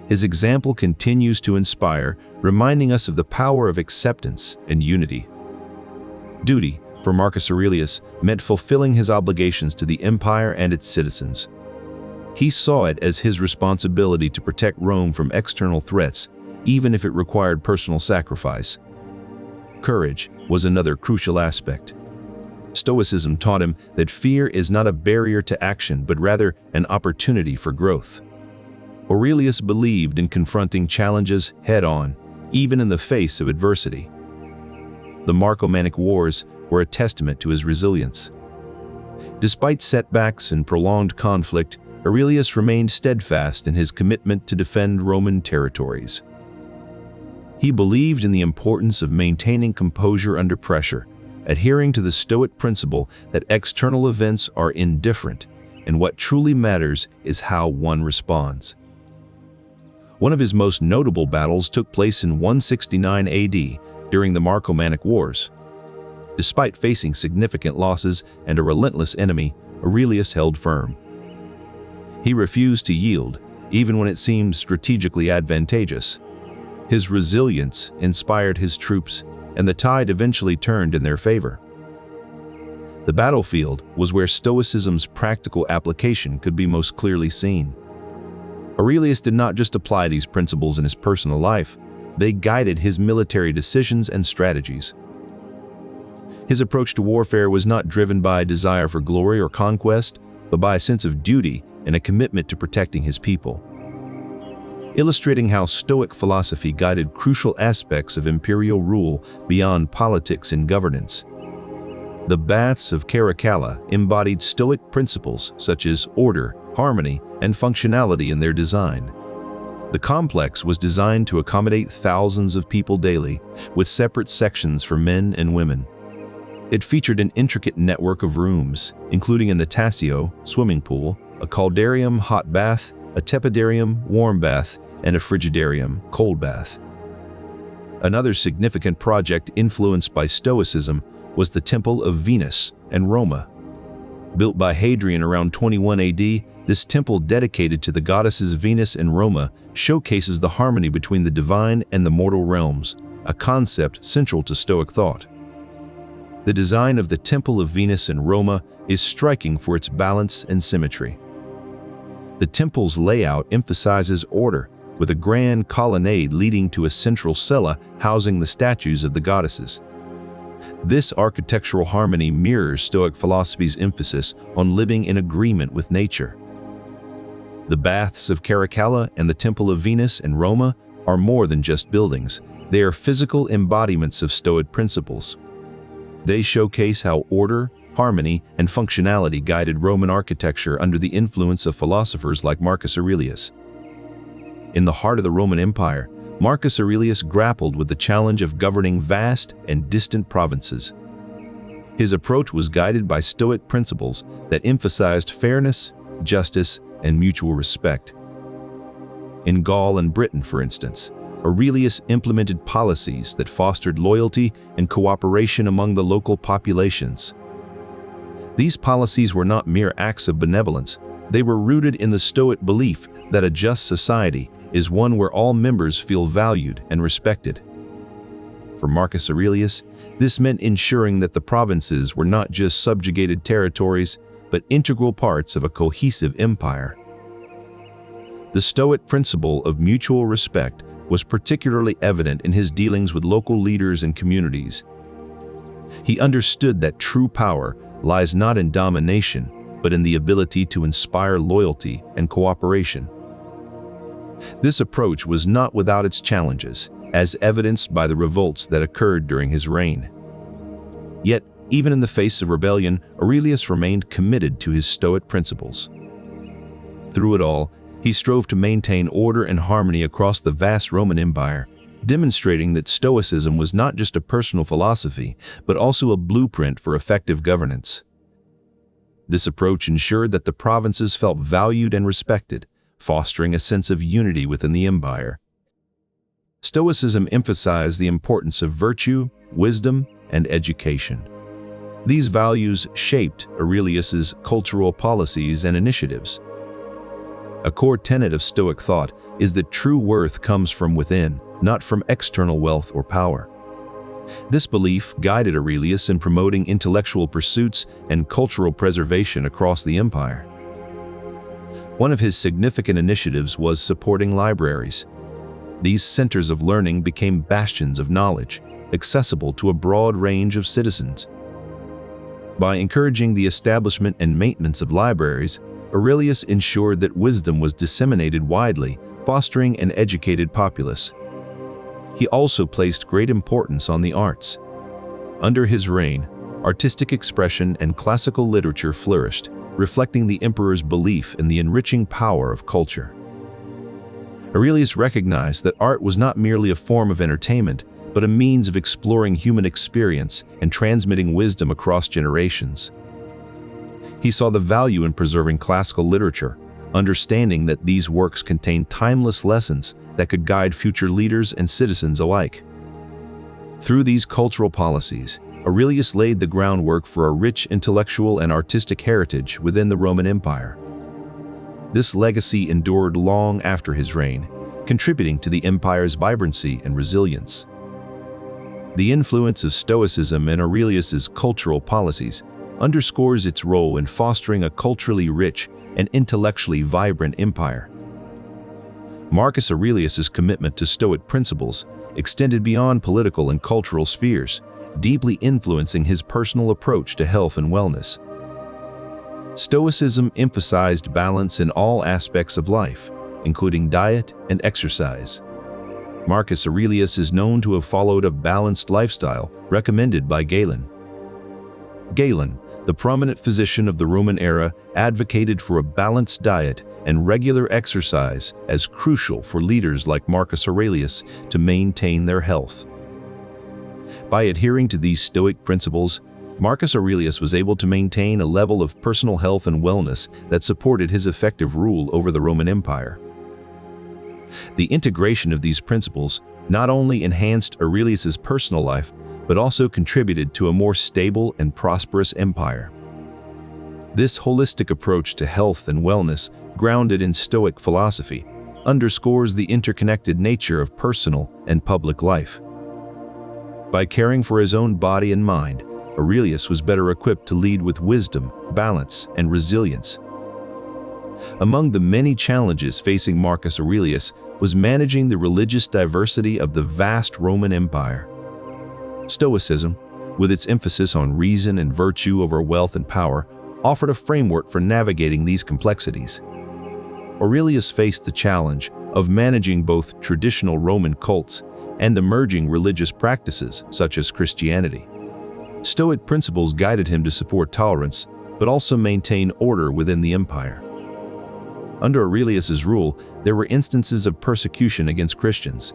His example continues to inspire, reminding us of the power of acceptance and unity. Duty, for Marcus Aurelius, meant fulfilling his obligations to the empire and its citizens. He saw it as his responsibility to protect Rome from external threats, even if it required personal sacrifice. Courage was another crucial aspect. Stoicism taught him that fear is not a barrier to action, but rather an opportunity for growth. Aurelius believed in confronting challenges head-on, even in the face of adversity. The Marcomannic Wars were a testament to his resilience. Despite setbacks and prolonged conflict, Aurelius remained steadfast in his commitment to defend Roman territories. He believed in the importance of maintaining composure under pressure, adhering to the Stoic principle that external events are indifferent, and what truly matters is how one responds. One of his most notable battles took place in 169 AD during the Marcomannic Wars. Despite facing significant losses and a relentless enemy, Aurelius held firm. He refused to yield, even when it seemed strategically advantageous. His resilience inspired his troops, and the tide eventually turned in their favor. The battlefield was where Stoicism's practical application could be most clearly seen. Aurelius did not just apply these principles in his personal life, they guided his military decisions and strategies. His approach to warfare was not driven by a desire for glory or conquest, but by a sense of duty and a commitment to protecting his people. Illustrating how Stoic philosophy guided crucial aspects of imperial rule beyond politics and governance. The baths of Caracalla embodied Stoic principles such as order, harmony, and functionality in their design. The complex was designed to accommodate thousands of people daily, with separate sections for men and women. It featured an intricate network of rooms, including a natatio, swimming pool, a caldarium, hot bath, a tepidarium, warm bath, and a frigidarium, cold bath. Another significant project influenced by Stoicism was the Temple of Venus and Roma. Built by Hadrian around 21 AD, this temple dedicated to the goddesses Venus and Roma showcases the harmony between the divine and the mortal realms, a concept central to Stoic thought. The design of the Temple of Venus and Roma is striking for its balance and symmetry. The temple's layout emphasizes order, with a grand colonnade leading to a central cella housing the statues of the goddesses. This architectural harmony mirrors Stoic philosophy's emphasis on living in agreement with nature. The baths of Caracalla and the Temple of Venus and Roma are more than just buildings. They are physical embodiments of Stoic principles. They showcase how order, harmony, and functionality guided Roman architecture under the influence of philosophers like Marcus Aurelius. In the heart of the Roman Empire, Marcus Aurelius grappled with the challenge of governing vast and distant provinces. His approach was guided by Stoic principles that emphasized fairness, justice, and mutual respect. In Gaul and Britain, for instance, Aurelius implemented policies that fostered loyalty and cooperation among the local populations. These policies were not mere acts of benevolence. They were rooted in the Stoic belief that a just society is one where all members feel valued and respected. For Marcus Aurelius, this meant ensuring that the provinces were not just subjugated territories, but integral parts of a cohesive empire. The Stoic principle of mutual respect was particularly evident in his dealings with local leaders and communities. He understood that true power lies not in domination, but in the ability to inspire loyalty and cooperation. This approach was not without its challenges, as evidenced by the revolts that occurred during his reign. Yet, even in the face of rebellion, Aurelius remained committed to his Stoic principles. Through it all, he strove to maintain order and harmony across the vast Roman Empire, demonstrating that Stoicism was not just a personal philosophy, but also a blueprint for effective governance. This approach ensured that the provinces felt valued and respected, fostering a sense of unity within the empire. Stoicism emphasized the importance of virtue, wisdom, and education. These values shaped Aurelius's cultural policies and initiatives. A core tenet of Stoic thought is that true worth comes from within, not from external wealth or power. This belief guided Aurelius in promoting intellectual pursuits and cultural preservation across the empire. One of his significant initiatives was supporting libraries. These centers of learning became bastions of knowledge, accessible to a broad range of citizens. By encouraging the establishment and maintenance of libraries, Aurelius ensured that wisdom was disseminated widely, fostering an educated populace. He also placed great importance on the arts. Under his reign, artistic expression and classical literature flourished, reflecting the emperor's belief in the enriching power of culture. Aurelius recognized that art was not merely a form of entertainment, but a means of exploring human experience and transmitting wisdom across generations. He saw the value in preserving classical literature, understanding that these works contained timeless lessons that could guide future leaders and citizens alike. Through these cultural policies, Aurelius laid the groundwork for a rich intellectual and artistic heritage within the Roman Empire. This legacy endured long after his reign, contributing to the empire's vibrancy and resilience. The influence of Stoicism in Aurelius's cultural policies underscores its role in fostering a culturally rich and intellectually vibrant empire. Marcus Aurelius's commitment to Stoic principles extended beyond political and cultural spheres, deeply influencing his personal approach to health and wellness. Stoicism emphasized balance in all aspects of life, including diet and exercise. Marcus Aurelius is known to have followed a balanced lifestyle recommended by Galen. Galen, the prominent physician of the Roman era, advocated for a balanced diet and regular exercise as crucial for leaders like Marcus Aurelius to maintain their health. By adhering to these Stoic principles, Marcus Aurelius was able to maintain a level of personal health and wellness that supported his effective rule over the Roman Empire. The integration of these principles not only enhanced Aurelius's personal life, but also contributed to a more stable and prosperous empire. This holistic approach to health and wellness, grounded in Stoic philosophy, underscores the interconnected nature of personal and public life. By caring for his own body and mind, Aurelius was better equipped to lead with wisdom, balance, and resilience. Among the many challenges facing Marcus Aurelius was managing the religious diversity of the vast Roman Empire. Stoicism, with its emphasis on reason and virtue over wealth and power, offered a framework for navigating these complexities. Aurelius faced the challenge of managing both traditional Roman cults and emerging religious practices such as Christianity. Stoic principles guided him to support tolerance, but also maintain order within the empire. Under Aurelius's rule, there were instances of persecution against Christians.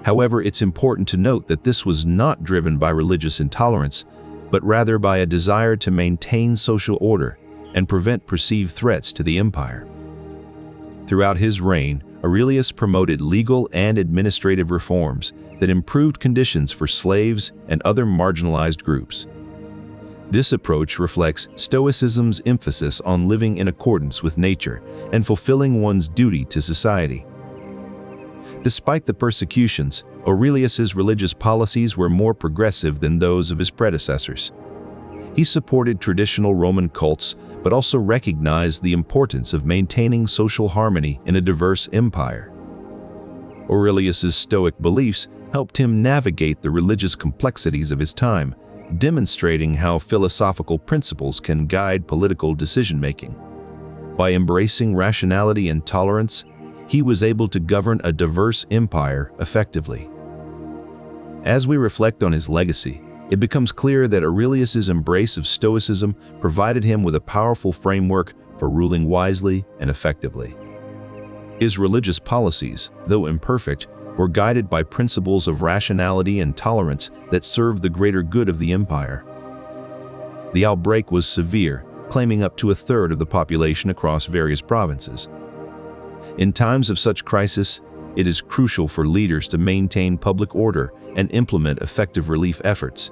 However, it's important to note that this was not driven by religious intolerance, but rather by a desire to maintain social order and prevent perceived threats to the empire. Throughout his reign, Aurelius promoted legal and administrative reforms that improved conditions for slaves and other marginalized groups. This approach reflects Stoicism's emphasis on living in accordance with nature and fulfilling one's duty to society. Despite the persecutions, Aurelius's religious policies were more progressive than those of his predecessors. He supported traditional Roman cults, but also recognized the importance of maintaining social harmony in a diverse empire. Aurelius's Stoic beliefs helped him navigate the religious complexities of his time, demonstrating how philosophical principles can guide political decision-making. By embracing rationality and tolerance, he was able to govern a diverse empire effectively. As we reflect on his legacy, it becomes clear that Aurelius's embrace of Stoicism provided him with a powerful framework for ruling wisely and effectively. His religious policies, though imperfect, were guided by principles of rationality and tolerance that served the greater good of the empire. The outbreak was severe, claiming up to a third of the population across various provinces. In times of such crisis, it is crucial for leaders to maintain public order and implement effective relief efforts.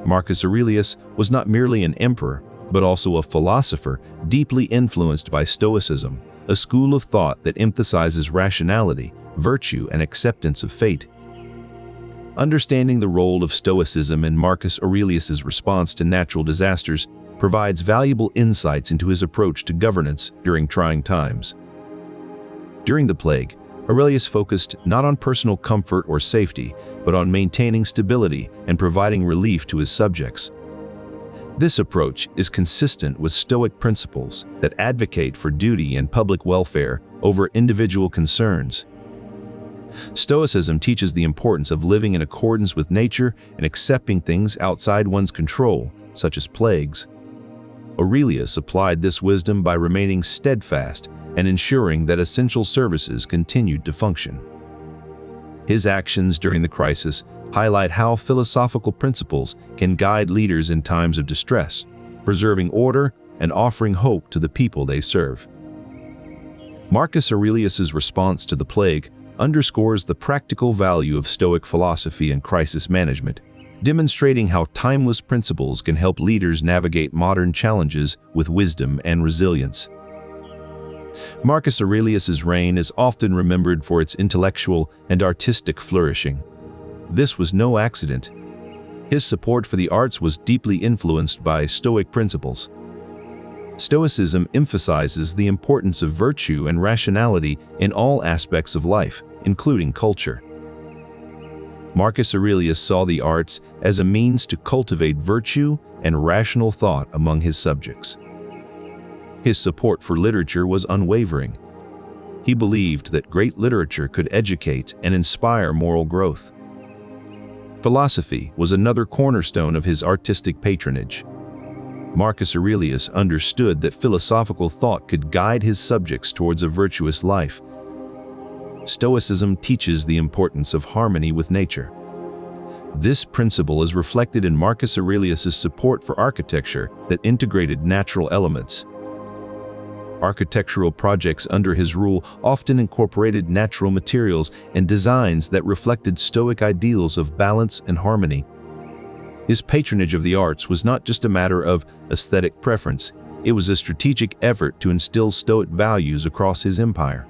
Marcus Aurelius was not merely an emperor, but also a philosopher deeply influenced by Stoicism, a school of thought that emphasizes rationality, virtue, and acceptance of fate. Understanding the role of Stoicism in Marcus Aurelius's response to natural disasters provides valuable insights into his approach to governance during trying times. During the plague, Aurelius focused not on personal comfort or safety, but on maintaining stability and providing relief to his subjects. This approach is consistent with Stoic principles that advocate for duty and public welfare over individual concerns. Stoicism teaches the importance of living in accordance with nature and accepting things outside one's control, such as plagues. Aurelius applied this wisdom by remaining steadfast and ensuring that essential services continued to function. His actions during the crisis highlight how philosophical principles can guide leaders in times of distress, preserving order and offering hope to the people they serve. Marcus Aurelius's response to the plague underscores the practical value of Stoic philosophy and crisis management, demonstrating how timeless principles can help leaders navigate modern challenges with wisdom and resilience. Marcus Aurelius's reign is often remembered for its intellectual and artistic flourishing. This was no accident. His support for the arts was deeply influenced by Stoic principles. Stoicism emphasizes the importance of virtue and rationality in all aspects of life, including culture. Marcus Aurelius saw the arts as a means to cultivate virtue and rational thought among his subjects. His support for literature was unwavering. He believed that great literature could educate and inspire moral growth. Philosophy was another cornerstone of his artistic patronage. Marcus Aurelius understood that philosophical thought could guide his subjects towards a virtuous life. Stoicism teaches the importance of harmony with nature. This principle is reflected in Marcus Aurelius's support for architecture that integrated natural elements. Architectural projects under his rule often incorporated natural materials and designs that reflected Stoic ideals of balance and harmony. His patronage of the arts was not just a matter of aesthetic preference, it was a strategic effort to instill Stoic values across his empire.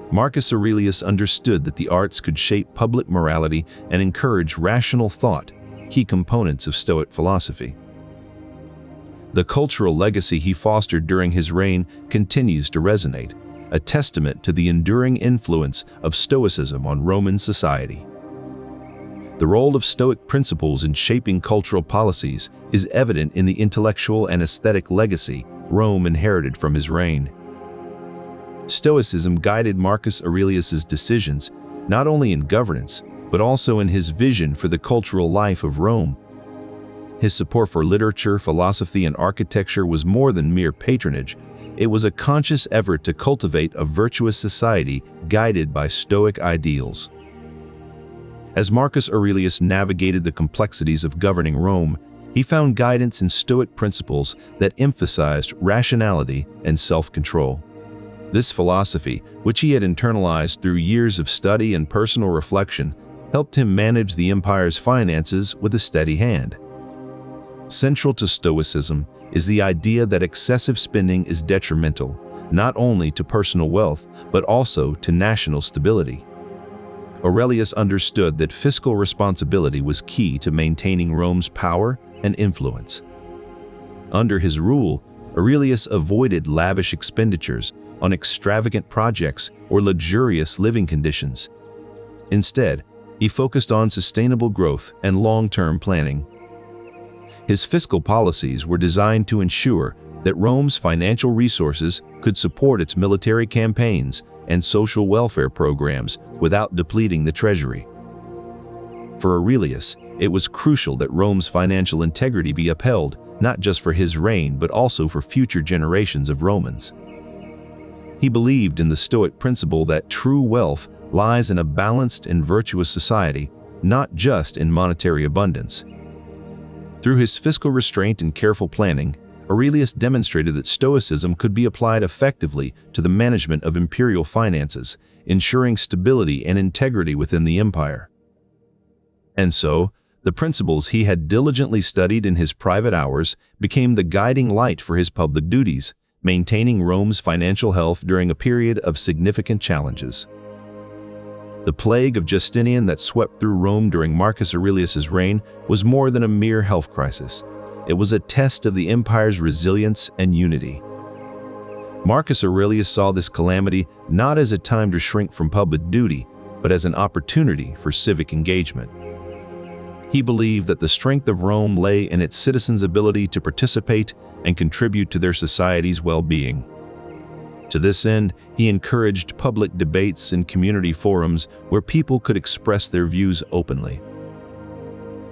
Marcus Aurelius understood that the arts could shape public morality and encourage rational thought, key components of Stoic philosophy. The cultural legacy he fostered during his reign continues to resonate, a testament to the enduring influence of Stoicism on Roman society. The role of Stoic principles in shaping cultural policies is evident in the intellectual and aesthetic legacy Rome inherited from his reign. Stoicism guided Marcus Aurelius's decisions, not only in governance, but also in his vision for the cultural life of Rome. His support for literature, philosophy, and architecture was more than mere patronage. It was a conscious effort to cultivate a virtuous society guided by Stoic ideals. As Marcus Aurelius navigated the complexities of governing Rome, he found guidance in Stoic principles that emphasized rationality and self-control. This philosophy, which he had internalized through years of study and personal reflection, helped him manage the empire's finances with a steady hand. Central to Stoicism is the idea that excessive spending is detrimental, not only to personal wealth, but also to national stability. Aurelius understood that fiscal responsibility was key to maintaining Rome's power and influence. Under his rule, Aurelius avoided lavish expenditures, on extravagant projects or luxurious living conditions. Instead, he focused on sustainable growth and long-term planning. His fiscal policies were designed to ensure that Rome's financial resources could support its military campaigns and social welfare programs without depleting the treasury. For Aurelius, it was crucial that Rome's financial integrity be upheld, not just for his reign but also for future generations of Romans. He believed in the Stoic principle that true wealth lies in a balanced and virtuous society, not just in monetary abundance. Through his fiscal restraint and careful planning, Aurelius demonstrated that Stoicism could be applied effectively to the management of imperial finances, ensuring stability and integrity within the empire. And so, the principles he had diligently studied in his private hours became the guiding light for his public duties, maintaining Rome's financial health during a period of significant challenges. The plague of Justinian that swept through Rome during Marcus Aurelius's reign was more than a mere health crisis. It was a test of the empire's resilience and unity. Marcus Aurelius saw this calamity not as a time to shrink from public duty, but as an opportunity for civic engagement. He believed that the strength of Rome lay in its citizens' ability to participate and contribute to their society's well-being. To this end, he encouraged public debates and community forums where people could express their views openly.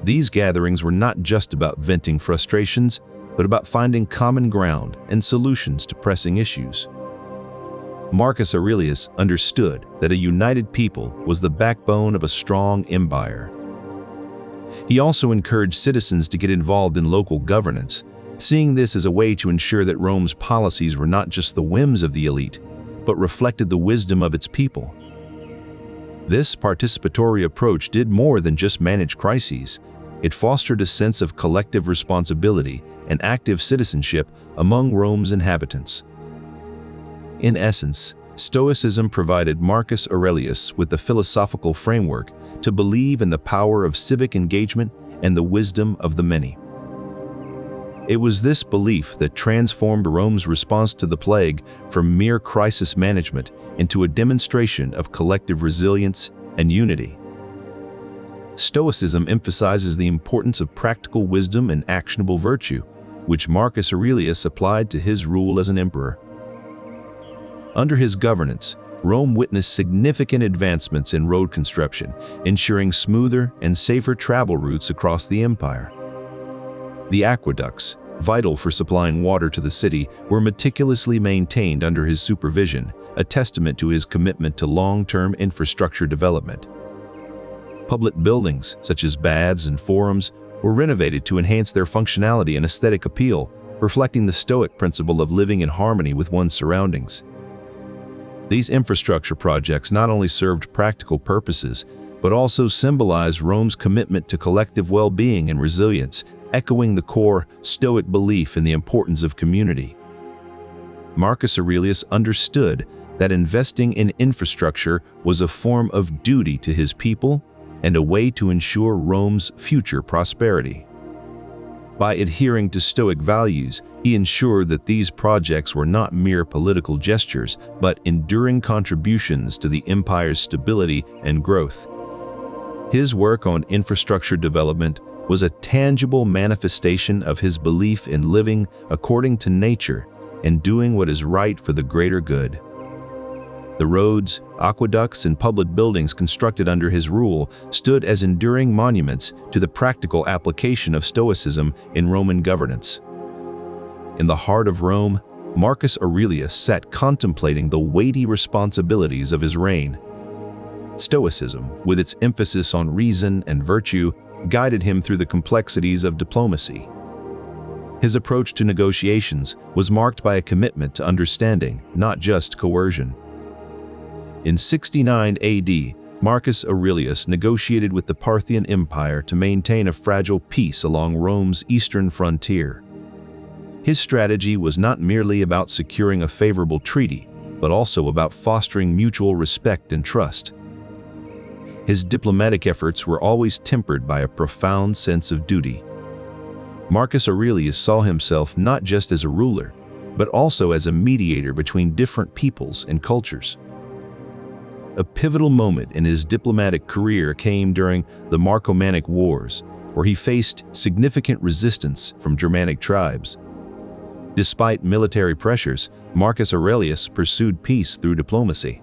These gatherings were not just about venting frustrations, but about finding common ground and solutions to pressing issues. Marcus Aurelius understood that a united people was the backbone of a strong empire. He also encouraged citizens to get involved in local governance, seeing this as a way to ensure that Rome's policies were not just the whims of the elite, but reflected the wisdom of its people. This participatory approach did more than just manage crises. It fostered a sense of collective responsibility and active citizenship among Rome's inhabitants. In essence, Stoicism provided Marcus Aurelius with the philosophical framework to believe in the power of civic engagement and the wisdom of the many. It was this belief that transformed Rome's response to the plague from mere crisis management into a demonstration of collective resilience and unity. Stoicism emphasizes the importance of practical wisdom and actionable virtue, which Marcus Aurelius applied to his rule as an emperor. Under his governance, Rome witnessed significant advancements in road construction, ensuring smoother and safer travel routes across the empire. The aqueducts, vital for supplying water to the city, were meticulously maintained under his supervision, a testament to his commitment to long-term infrastructure development. Public buildings, such as baths and forums, were renovated to enhance their functionality and aesthetic appeal, reflecting the Stoic principle of living in harmony with one's surroundings. These infrastructure projects not only served practical purposes, but also symbolized Rome's commitment to collective well-being and resilience, echoing the core Stoic belief in the importance of community. Marcus Aurelius understood that investing in infrastructure was a form of duty to his people and a way to ensure Rome's future prosperity. By adhering to Stoic values, he ensured that these projects were not mere political gestures, but enduring contributions to the empire's stability and growth. His work on infrastructure development was a tangible manifestation of his belief in living according to nature and doing what is right for the greater good. The roads, aqueducts, and public buildings constructed under his rule stood as enduring monuments to the practical application of Stoicism in Roman governance. In the heart of Rome, Marcus Aurelius sat contemplating the weighty responsibilities of his reign. Stoicism, with its emphasis on reason and virtue, guided him through the complexities of diplomacy. His approach to negotiations was marked by a commitment to understanding, not just coercion. In 69 AD, Marcus Aurelius negotiated with the Parthian Empire to maintain a fragile peace along Rome's eastern frontier. His strategy was not merely about securing a favorable treaty, but also about fostering mutual respect and trust. His diplomatic efforts were always tempered by a profound sense of duty. Marcus Aurelius saw himself not just as a ruler, but also as a mediator between different peoples and cultures. A pivotal moment in his diplomatic career came during the Marcomannic Wars, where he faced significant resistance from Germanic tribes. Despite military pressures, Marcus Aurelius pursued peace through diplomacy.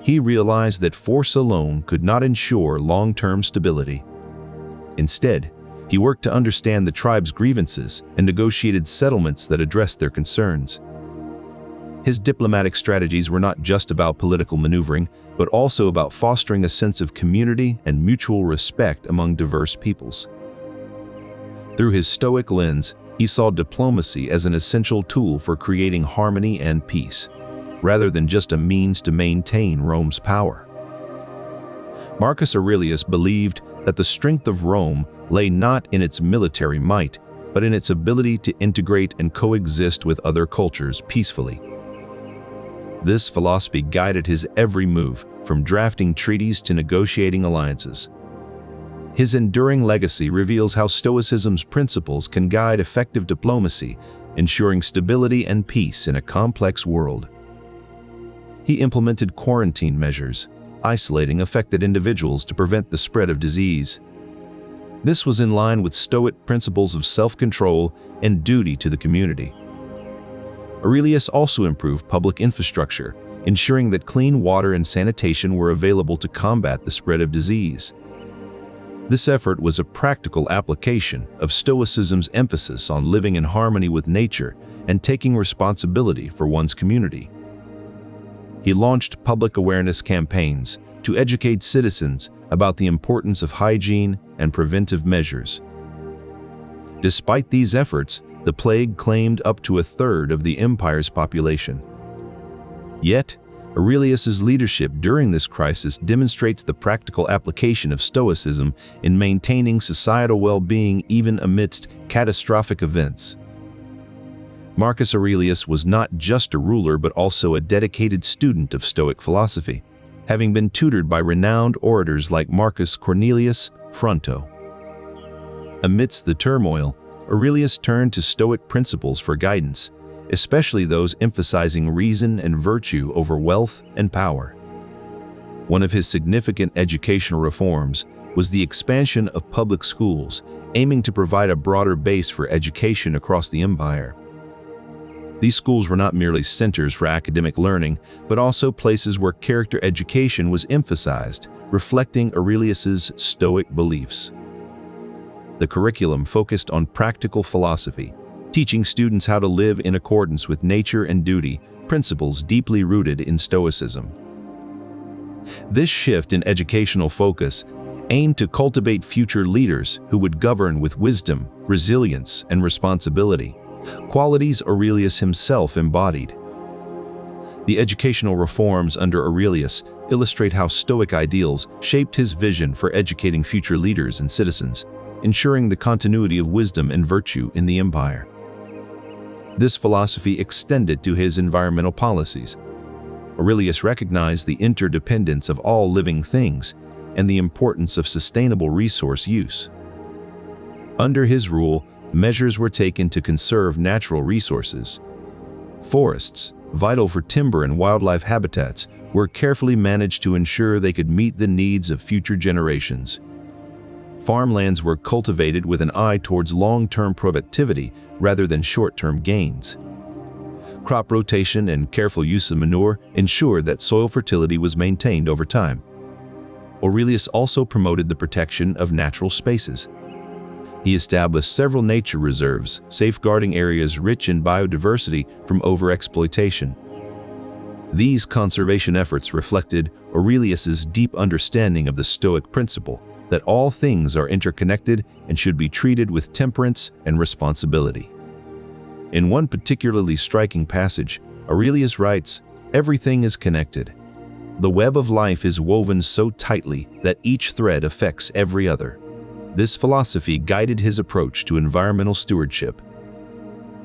He realized that force alone could not ensure long-term stability. Instead, he worked to understand the tribe's grievances and negotiated settlements that addressed their concerns. His diplomatic strategies were not just about political maneuvering, but also about fostering a sense of community and mutual respect among diverse peoples. Through his Stoic lens, he saw diplomacy as an essential tool for creating harmony and peace, rather than just a means to maintain Rome's power. Marcus Aurelius believed that the strength of Rome lay not in its military might, but in its ability to integrate and coexist with other cultures peacefully. This philosophy guided his every move, from drafting treaties to negotiating alliances. His enduring legacy reveals how Stoicism's principles can guide effective diplomacy, ensuring stability and peace in a complex world. He implemented quarantine measures, isolating affected individuals to prevent the spread of disease. This was in line with Stoic principles of self-control and duty to the community. Aurelius also improved public infrastructure, ensuring that clean water and sanitation were available to combat the spread of disease. This effort was a practical application of Stoicism's emphasis on living in harmony with nature and taking responsibility for one's community. He launched public awareness campaigns to educate citizens about the importance of hygiene and preventive measures. Despite these efforts, the plague claimed up to a third of the empire's population. Yet, Aurelius's leadership during this crisis demonstrates the practical application of Stoicism in maintaining societal well-being even amidst catastrophic events. Marcus Aurelius was not just a ruler but also a dedicated student of Stoic philosophy, having been tutored by renowned orators like Marcus Cornelius Fronto. Amidst the turmoil, Aurelius turned to Stoic principles for guidance, especially those emphasizing reason and virtue over wealth and power. One of his significant educational reforms was the expansion of public schools, aiming to provide a broader base for education across the empire. These schools were not merely centers for academic learning, but also places where character education was emphasized, reflecting Aurelius's Stoic beliefs. The curriculum focused on practical philosophy, teaching students how to live in accordance with nature and duty, principles deeply rooted in Stoicism. This shift in educational focus aimed to cultivate future leaders who would govern with wisdom, resilience, and responsibility, qualities Aurelius himself embodied. The educational reforms under Aurelius illustrate how Stoic ideals shaped his vision for educating future leaders and citizens, ensuring the continuity of wisdom and virtue in the empire. This philosophy extended to his environmental policies. Aurelius recognized the interdependence of all living things and the importance of sustainable resource use. Under his rule, measures were taken to conserve natural resources. Forests, vital for timber and wildlife habitats, were carefully managed to ensure they could meet the needs of future generations. Farmlands were cultivated with an eye towards long-term productivity rather than short-term gains. Crop rotation and careful use of manure ensured that soil fertility was maintained over time. Aurelius also promoted the protection of natural spaces. He established several nature reserves, safeguarding areas rich in biodiversity from overexploitation. These conservation efforts reflected Aurelius's deep understanding of the Stoic principle that all things are interconnected and should be treated with temperance and responsibility. In one particularly striking passage, Aurelius writes, "Everything is connected. The web of life is woven so tightly that each thread affects every other." This philosophy guided his approach to environmental stewardship.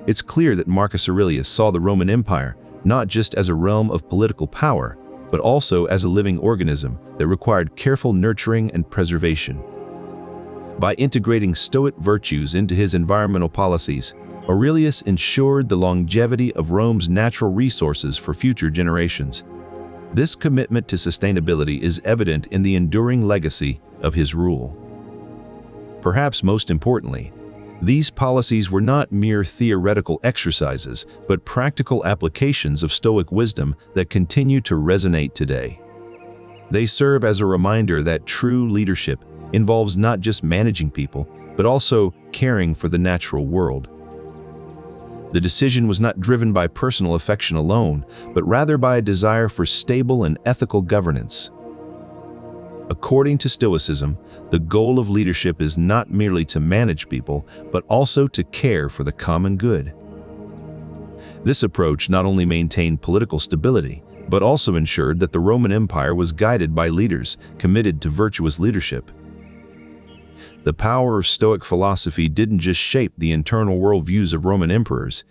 It's clear that Marcus Aurelius saw the Roman Empire not just as a realm of political power, but also as a living organism that required careful nurturing and preservation. By integrating Stoic virtues into his environmental policies, Aurelius ensured the longevity of Rome's natural resources for future generations. This commitment to sustainability is evident in the enduring legacy of his rule. Perhaps most importantly, these policies were not mere theoretical exercises, but practical applications of Stoic wisdom that continue to resonate today. They serve as a reminder that true leadership involves not just managing people, but also caring for the natural world. The decision was not driven by personal affection alone, but rather by a desire for stable and ethical governance. According to Stoicism, the goal of leadership is not merely to manage people, but also to care for the common good. This approach not only maintained political stability, but also ensured that the Roman Empire was guided by leaders committed to virtuous leadership. The power of Stoic philosophy didn't just shape the internal worldviews of Roman emperors,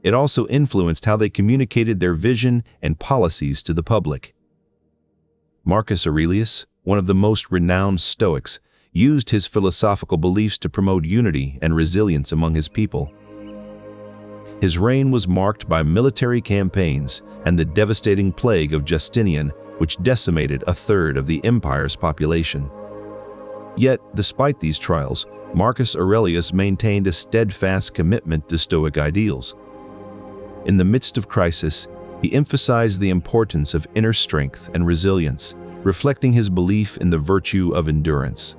it also influenced how they communicated their vision and policies to the public. Marcus Aurelius, one of the most renowned Stoics, used his philosophical beliefs to promote unity and resilience among his people. His reign was marked by military campaigns and the devastating plague of Justinian, which decimated a third of the empire's population. Yet, despite these trials, Marcus Aurelius maintained a steadfast commitment to Stoic ideals. In the midst of crisis, he emphasized the importance of inner strength and resilience, reflecting his belief in the virtue of endurance.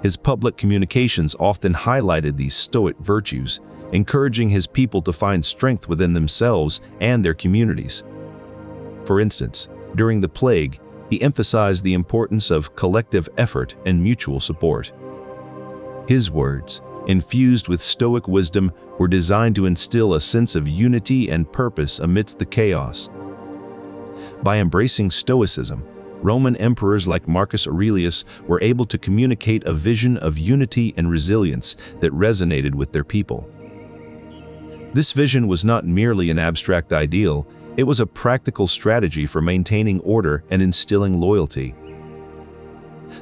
His public communications often highlighted these Stoic virtues, encouraging his people to find strength within themselves and their communities. For instance, during the plague, he emphasized the importance of collective effort and mutual support. His words, infused with Stoic wisdom, were designed to instill a sense of unity and purpose amidst the chaos. By embracing Stoicism, Roman emperors like Marcus Aurelius were able to communicate a vision of unity and resilience that resonated with their people. This vision was not merely an abstract ideal, it was a practical strategy for maintaining order and instilling loyalty.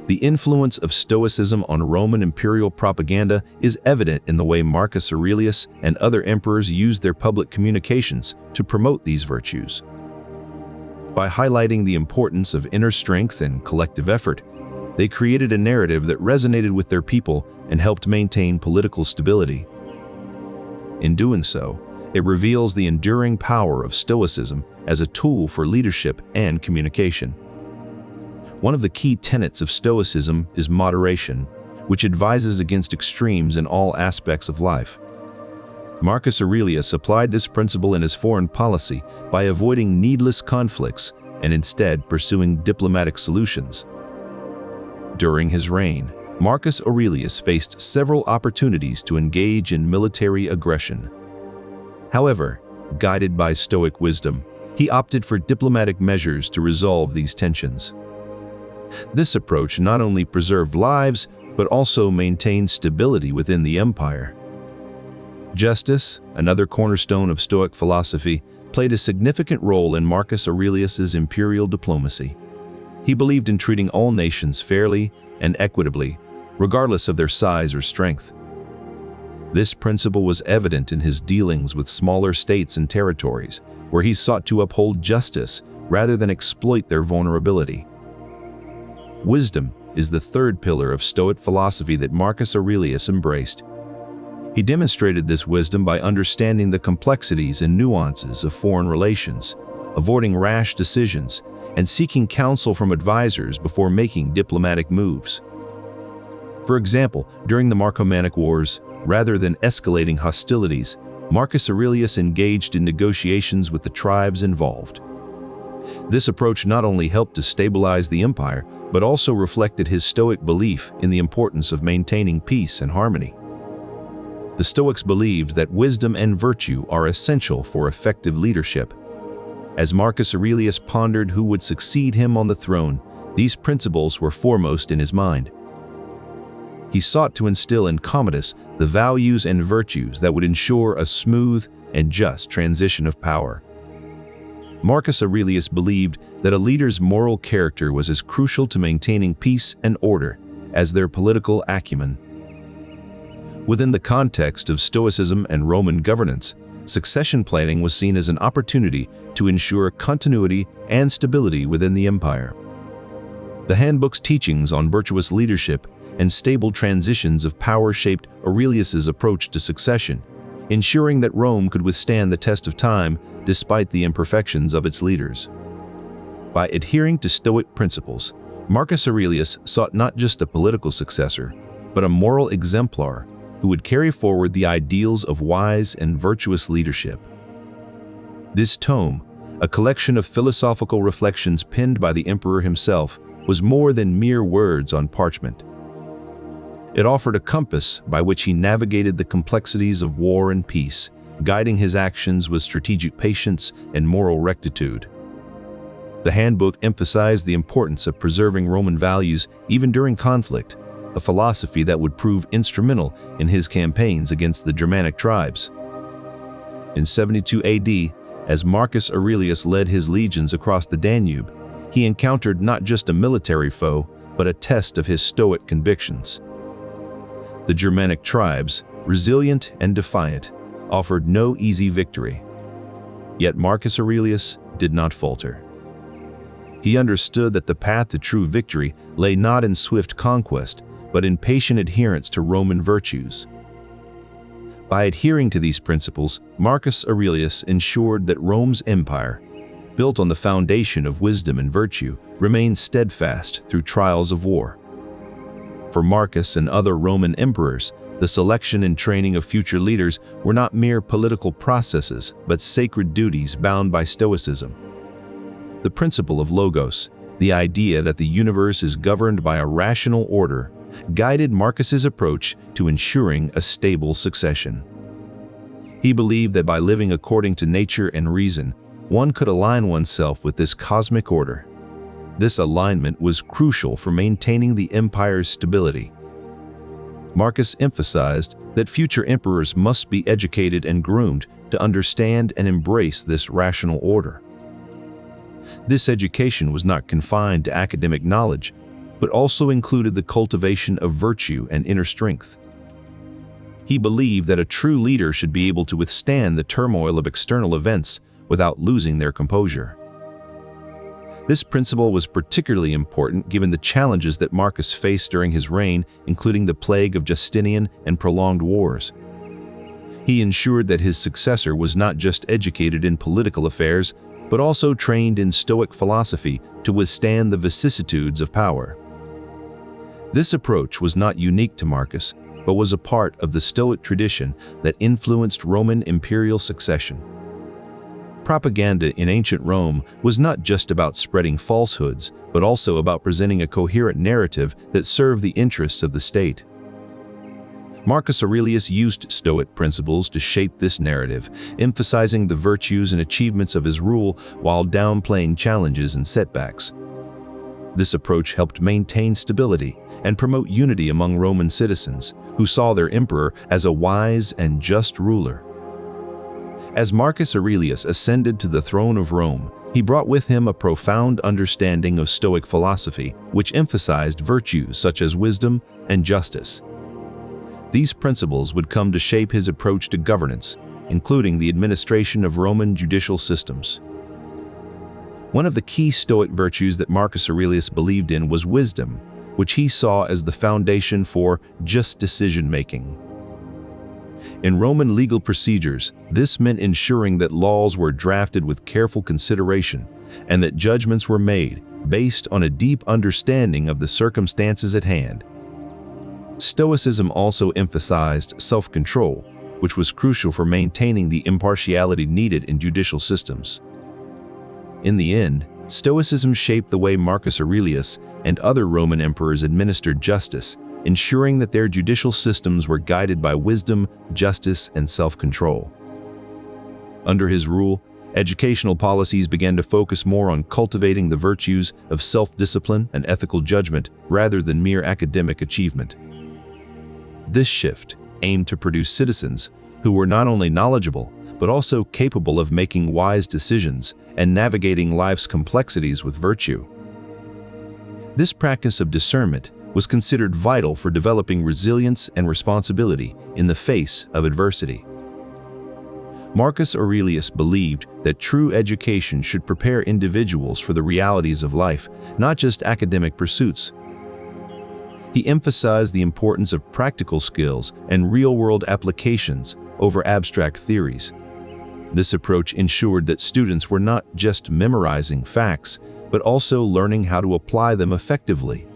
The influence of Stoicism on Roman imperial propaganda is evident in the way Marcus Aurelius and other emperors used their public communications to promote these virtues. By highlighting the importance of inner strength and collective effort, they created a narrative that resonated with their people and helped maintain political stability. In doing so, it reveals the enduring power of Stoicism as a tool for leadership and communication. One of the key tenets of Stoicism is moderation, which advises against extremes in all aspects of life. Marcus Aurelius applied this principle in his foreign policy by avoiding needless conflicts and instead pursuing diplomatic solutions. During his reign, Marcus Aurelius faced several opportunities to engage in military aggression. However, guided by Stoic wisdom, he opted for diplomatic measures to resolve these tensions. This approach not only preserved lives, but also maintained stability within the empire. Justice, another cornerstone of Stoic philosophy, played a significant role in Marcus Aurelius's imperial diplomacy. He believed in treating all nations fairly and equitably, regardless of their size or strength. This principle was evident in his dealings with smaller states and territories, where he sought to uphold justice rather than exploit their vulnerability. Wisdom is the third pillar of Stoic philosophy that Marcus Aurelius embraced. He demonstrated this wisdom by understanding the complexities and nuances of foreign relations, avoiding rash decisions, and seeking counsel from advisors before making diplomatic moves. For example, during the Marcomannic Wars, rather than escalating hostilities, Marcus Aurelius engaged in negotiations with the tribes involved. This approach not only helped to stabilize the empire, but also reflected his Stoic belief in the importance of maintaining peace and harmony. The Stoics believed that wisdom and virtue are essential for effective leadership. As Marcus Aurelius pondered who would succeed him on the throne, these principles were foremost in his mind. He sought to instill in Commodus the values and virtues that would ensure a smooth and just transition of power. Marcus Aurelius believed that a leader's moral character was as crucial to maintaining peace and order as their political acumen. Within the context of Stoicism and Roman governance, succession planning was seen as an opportunity to ensure continuity and stability within the empire. The Handbook's teachings on virtuous leadership and stable transitions of power shaped Aurelius's approach to succession, ensuring that Rome could withstand the test of time despite the imperfections of its leaders. By adhering to Stoic principles, Marcus Aurelius sought not just a political successor, but a moral exemplar who would carry forward the ideals of wise and virtuous leadership. This tome, a collection of philosophical reflections penned by the emperor himself, was more than mere words on parchment. It offered a compass by which he navigated the complexities of war and peace, guiding his actions with strategic patience and moral rectitude. The Handbook emphasized the importance of preserving Roman values even during conflict, a philosophy that would prove instrumental in his campaigns against the Germanic tribes. In 72 AD, as Marcus Aurelius led his legions across the Danube, he encountered not just a military foe, but a test of his Stoic convictions. The Germanic tribes, resilient and defiant, offered no easy victory. Yet Marcus Aurelius did not falter. He understood that the path to true victory lay not in swift conquest, but in patient adherence to Roman virtues. By adhering to these principles, Marcus Aurelius ensured that Rome's empire, built on the foundation of wisdom and virtue, remained steadfast through trials of war. For Marcus and other Roman emperors, the selection and training of future leaders were not mere political processes, but sacred duties bound by Stoicism. The principle of logos, the idea that the universe is governed by a rational order, guided Marcus's approach to ensuring a stable succession. He believed that by living according to nature and reason, one could align oneself with this cosmic order. This alignment was crucial for maintaining the empire's stability. Marcus emphasized that future emperors must be educated and groomed to understand and embrace this rational order. This education was not confined to academic knowledge, but also included the cultivation of virtue and inner strength. He believed that a true leader should be able to withstand the turmoil of external events without losing their composure. This principle was particularly important given the challenges that Marcus faced during his reign, including the plague of Justinian and prolonged wars. He ensured that his successor was not just educated in political affairs, but also trained in Stoic philosophy to withstand the vicissitudes of power. This approach was not unique to Marcus, but was a part of the Stoic tradition that influenced Roman imperial succession. Propaganda in ancient Rome was not just about spreading falsehoods, but also about presenting a coherent narrative that served the interests of the state. Marcus Aurelius used Stoic principles to shape this narrative, emphasizing the virtues and achievements of his rule while downplaying challenges and setbacks. This approach helped maintain stability and promote unity among Roman citizens, who saw their emperor as a wise and just ruler. As Marcus Aurelius ascended to the throne of Rome, he brought with him a profound understanding of Stoic philosophy, which emphasized virtues such as wisdom and justice. These principles would come to shape his approach to governance, including the administration of Roman judicial systems. One of the key Stoic virtues that Marcus Aurelius believed in was wisdom, which he saw as the foundation for just decision-making. In Roman legal procedures, this meant ensuring that laws were drafted with careful consideration and that judgments were made based on a deep understanding of the circumstances at hand. Stoicism also emphasized self-control, which was crucial for maintaining the impartiality needed in judicial systems. In the end, Stoicism shaped the way Marcus Aurelius and other Roman emperors administered justice, ensuring that their judicial systems were guided by wisdom, justice, and self-control. Under his rule, educational policies began to focus more on cultivating the virtues of self-discipline and ethical judgment rather than mere academic achievement. This shift aimed to produce citizens who were not only knowledgeable, but also capable of making wise decisions and navigating life's complexities with virtue. This practice of discernment was considered vital for developing resilience and responsibility in the face of adversity. Marcus Aurelius believed that true education should prepare individuals for the realities of life, not just academic pursuits. He emphasized the importance of practical skills and real-world applications over abstract theories. This approach ensured that students were not just memorizing facts, but also learning how to apply them effectively.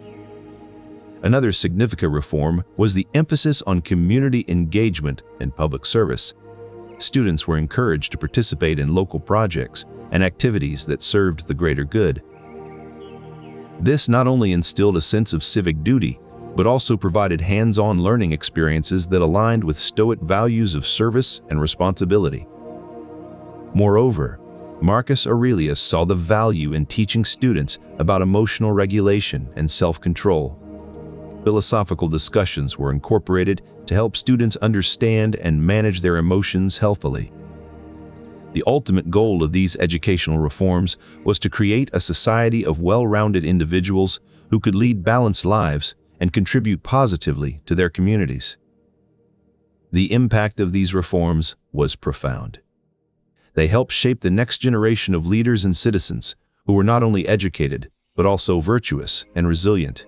Another significant reform was the emphasis on community engagement and public service. Students were encouraged to participate in local projects and activities that served the greater good. This not only instilled a sense of civic duty, but also provided hands-on learning experiences that aligned with Stoic values of service and responsibility. Moreover, Marcus Aurelius saw the value in teaching students about emotional regulation and self-control. Philosophical discussions were incorporated to help students understand and manage their emotions healthily. The ultimate goal of these educational reforms was to create a society of well-rounded individuals who could lead balanced lives and contribute positively to their communities. The impact of these reforms was profound. They helped shape the next generation of leaders and citizens who were not only educated, but also virtuous and resilient.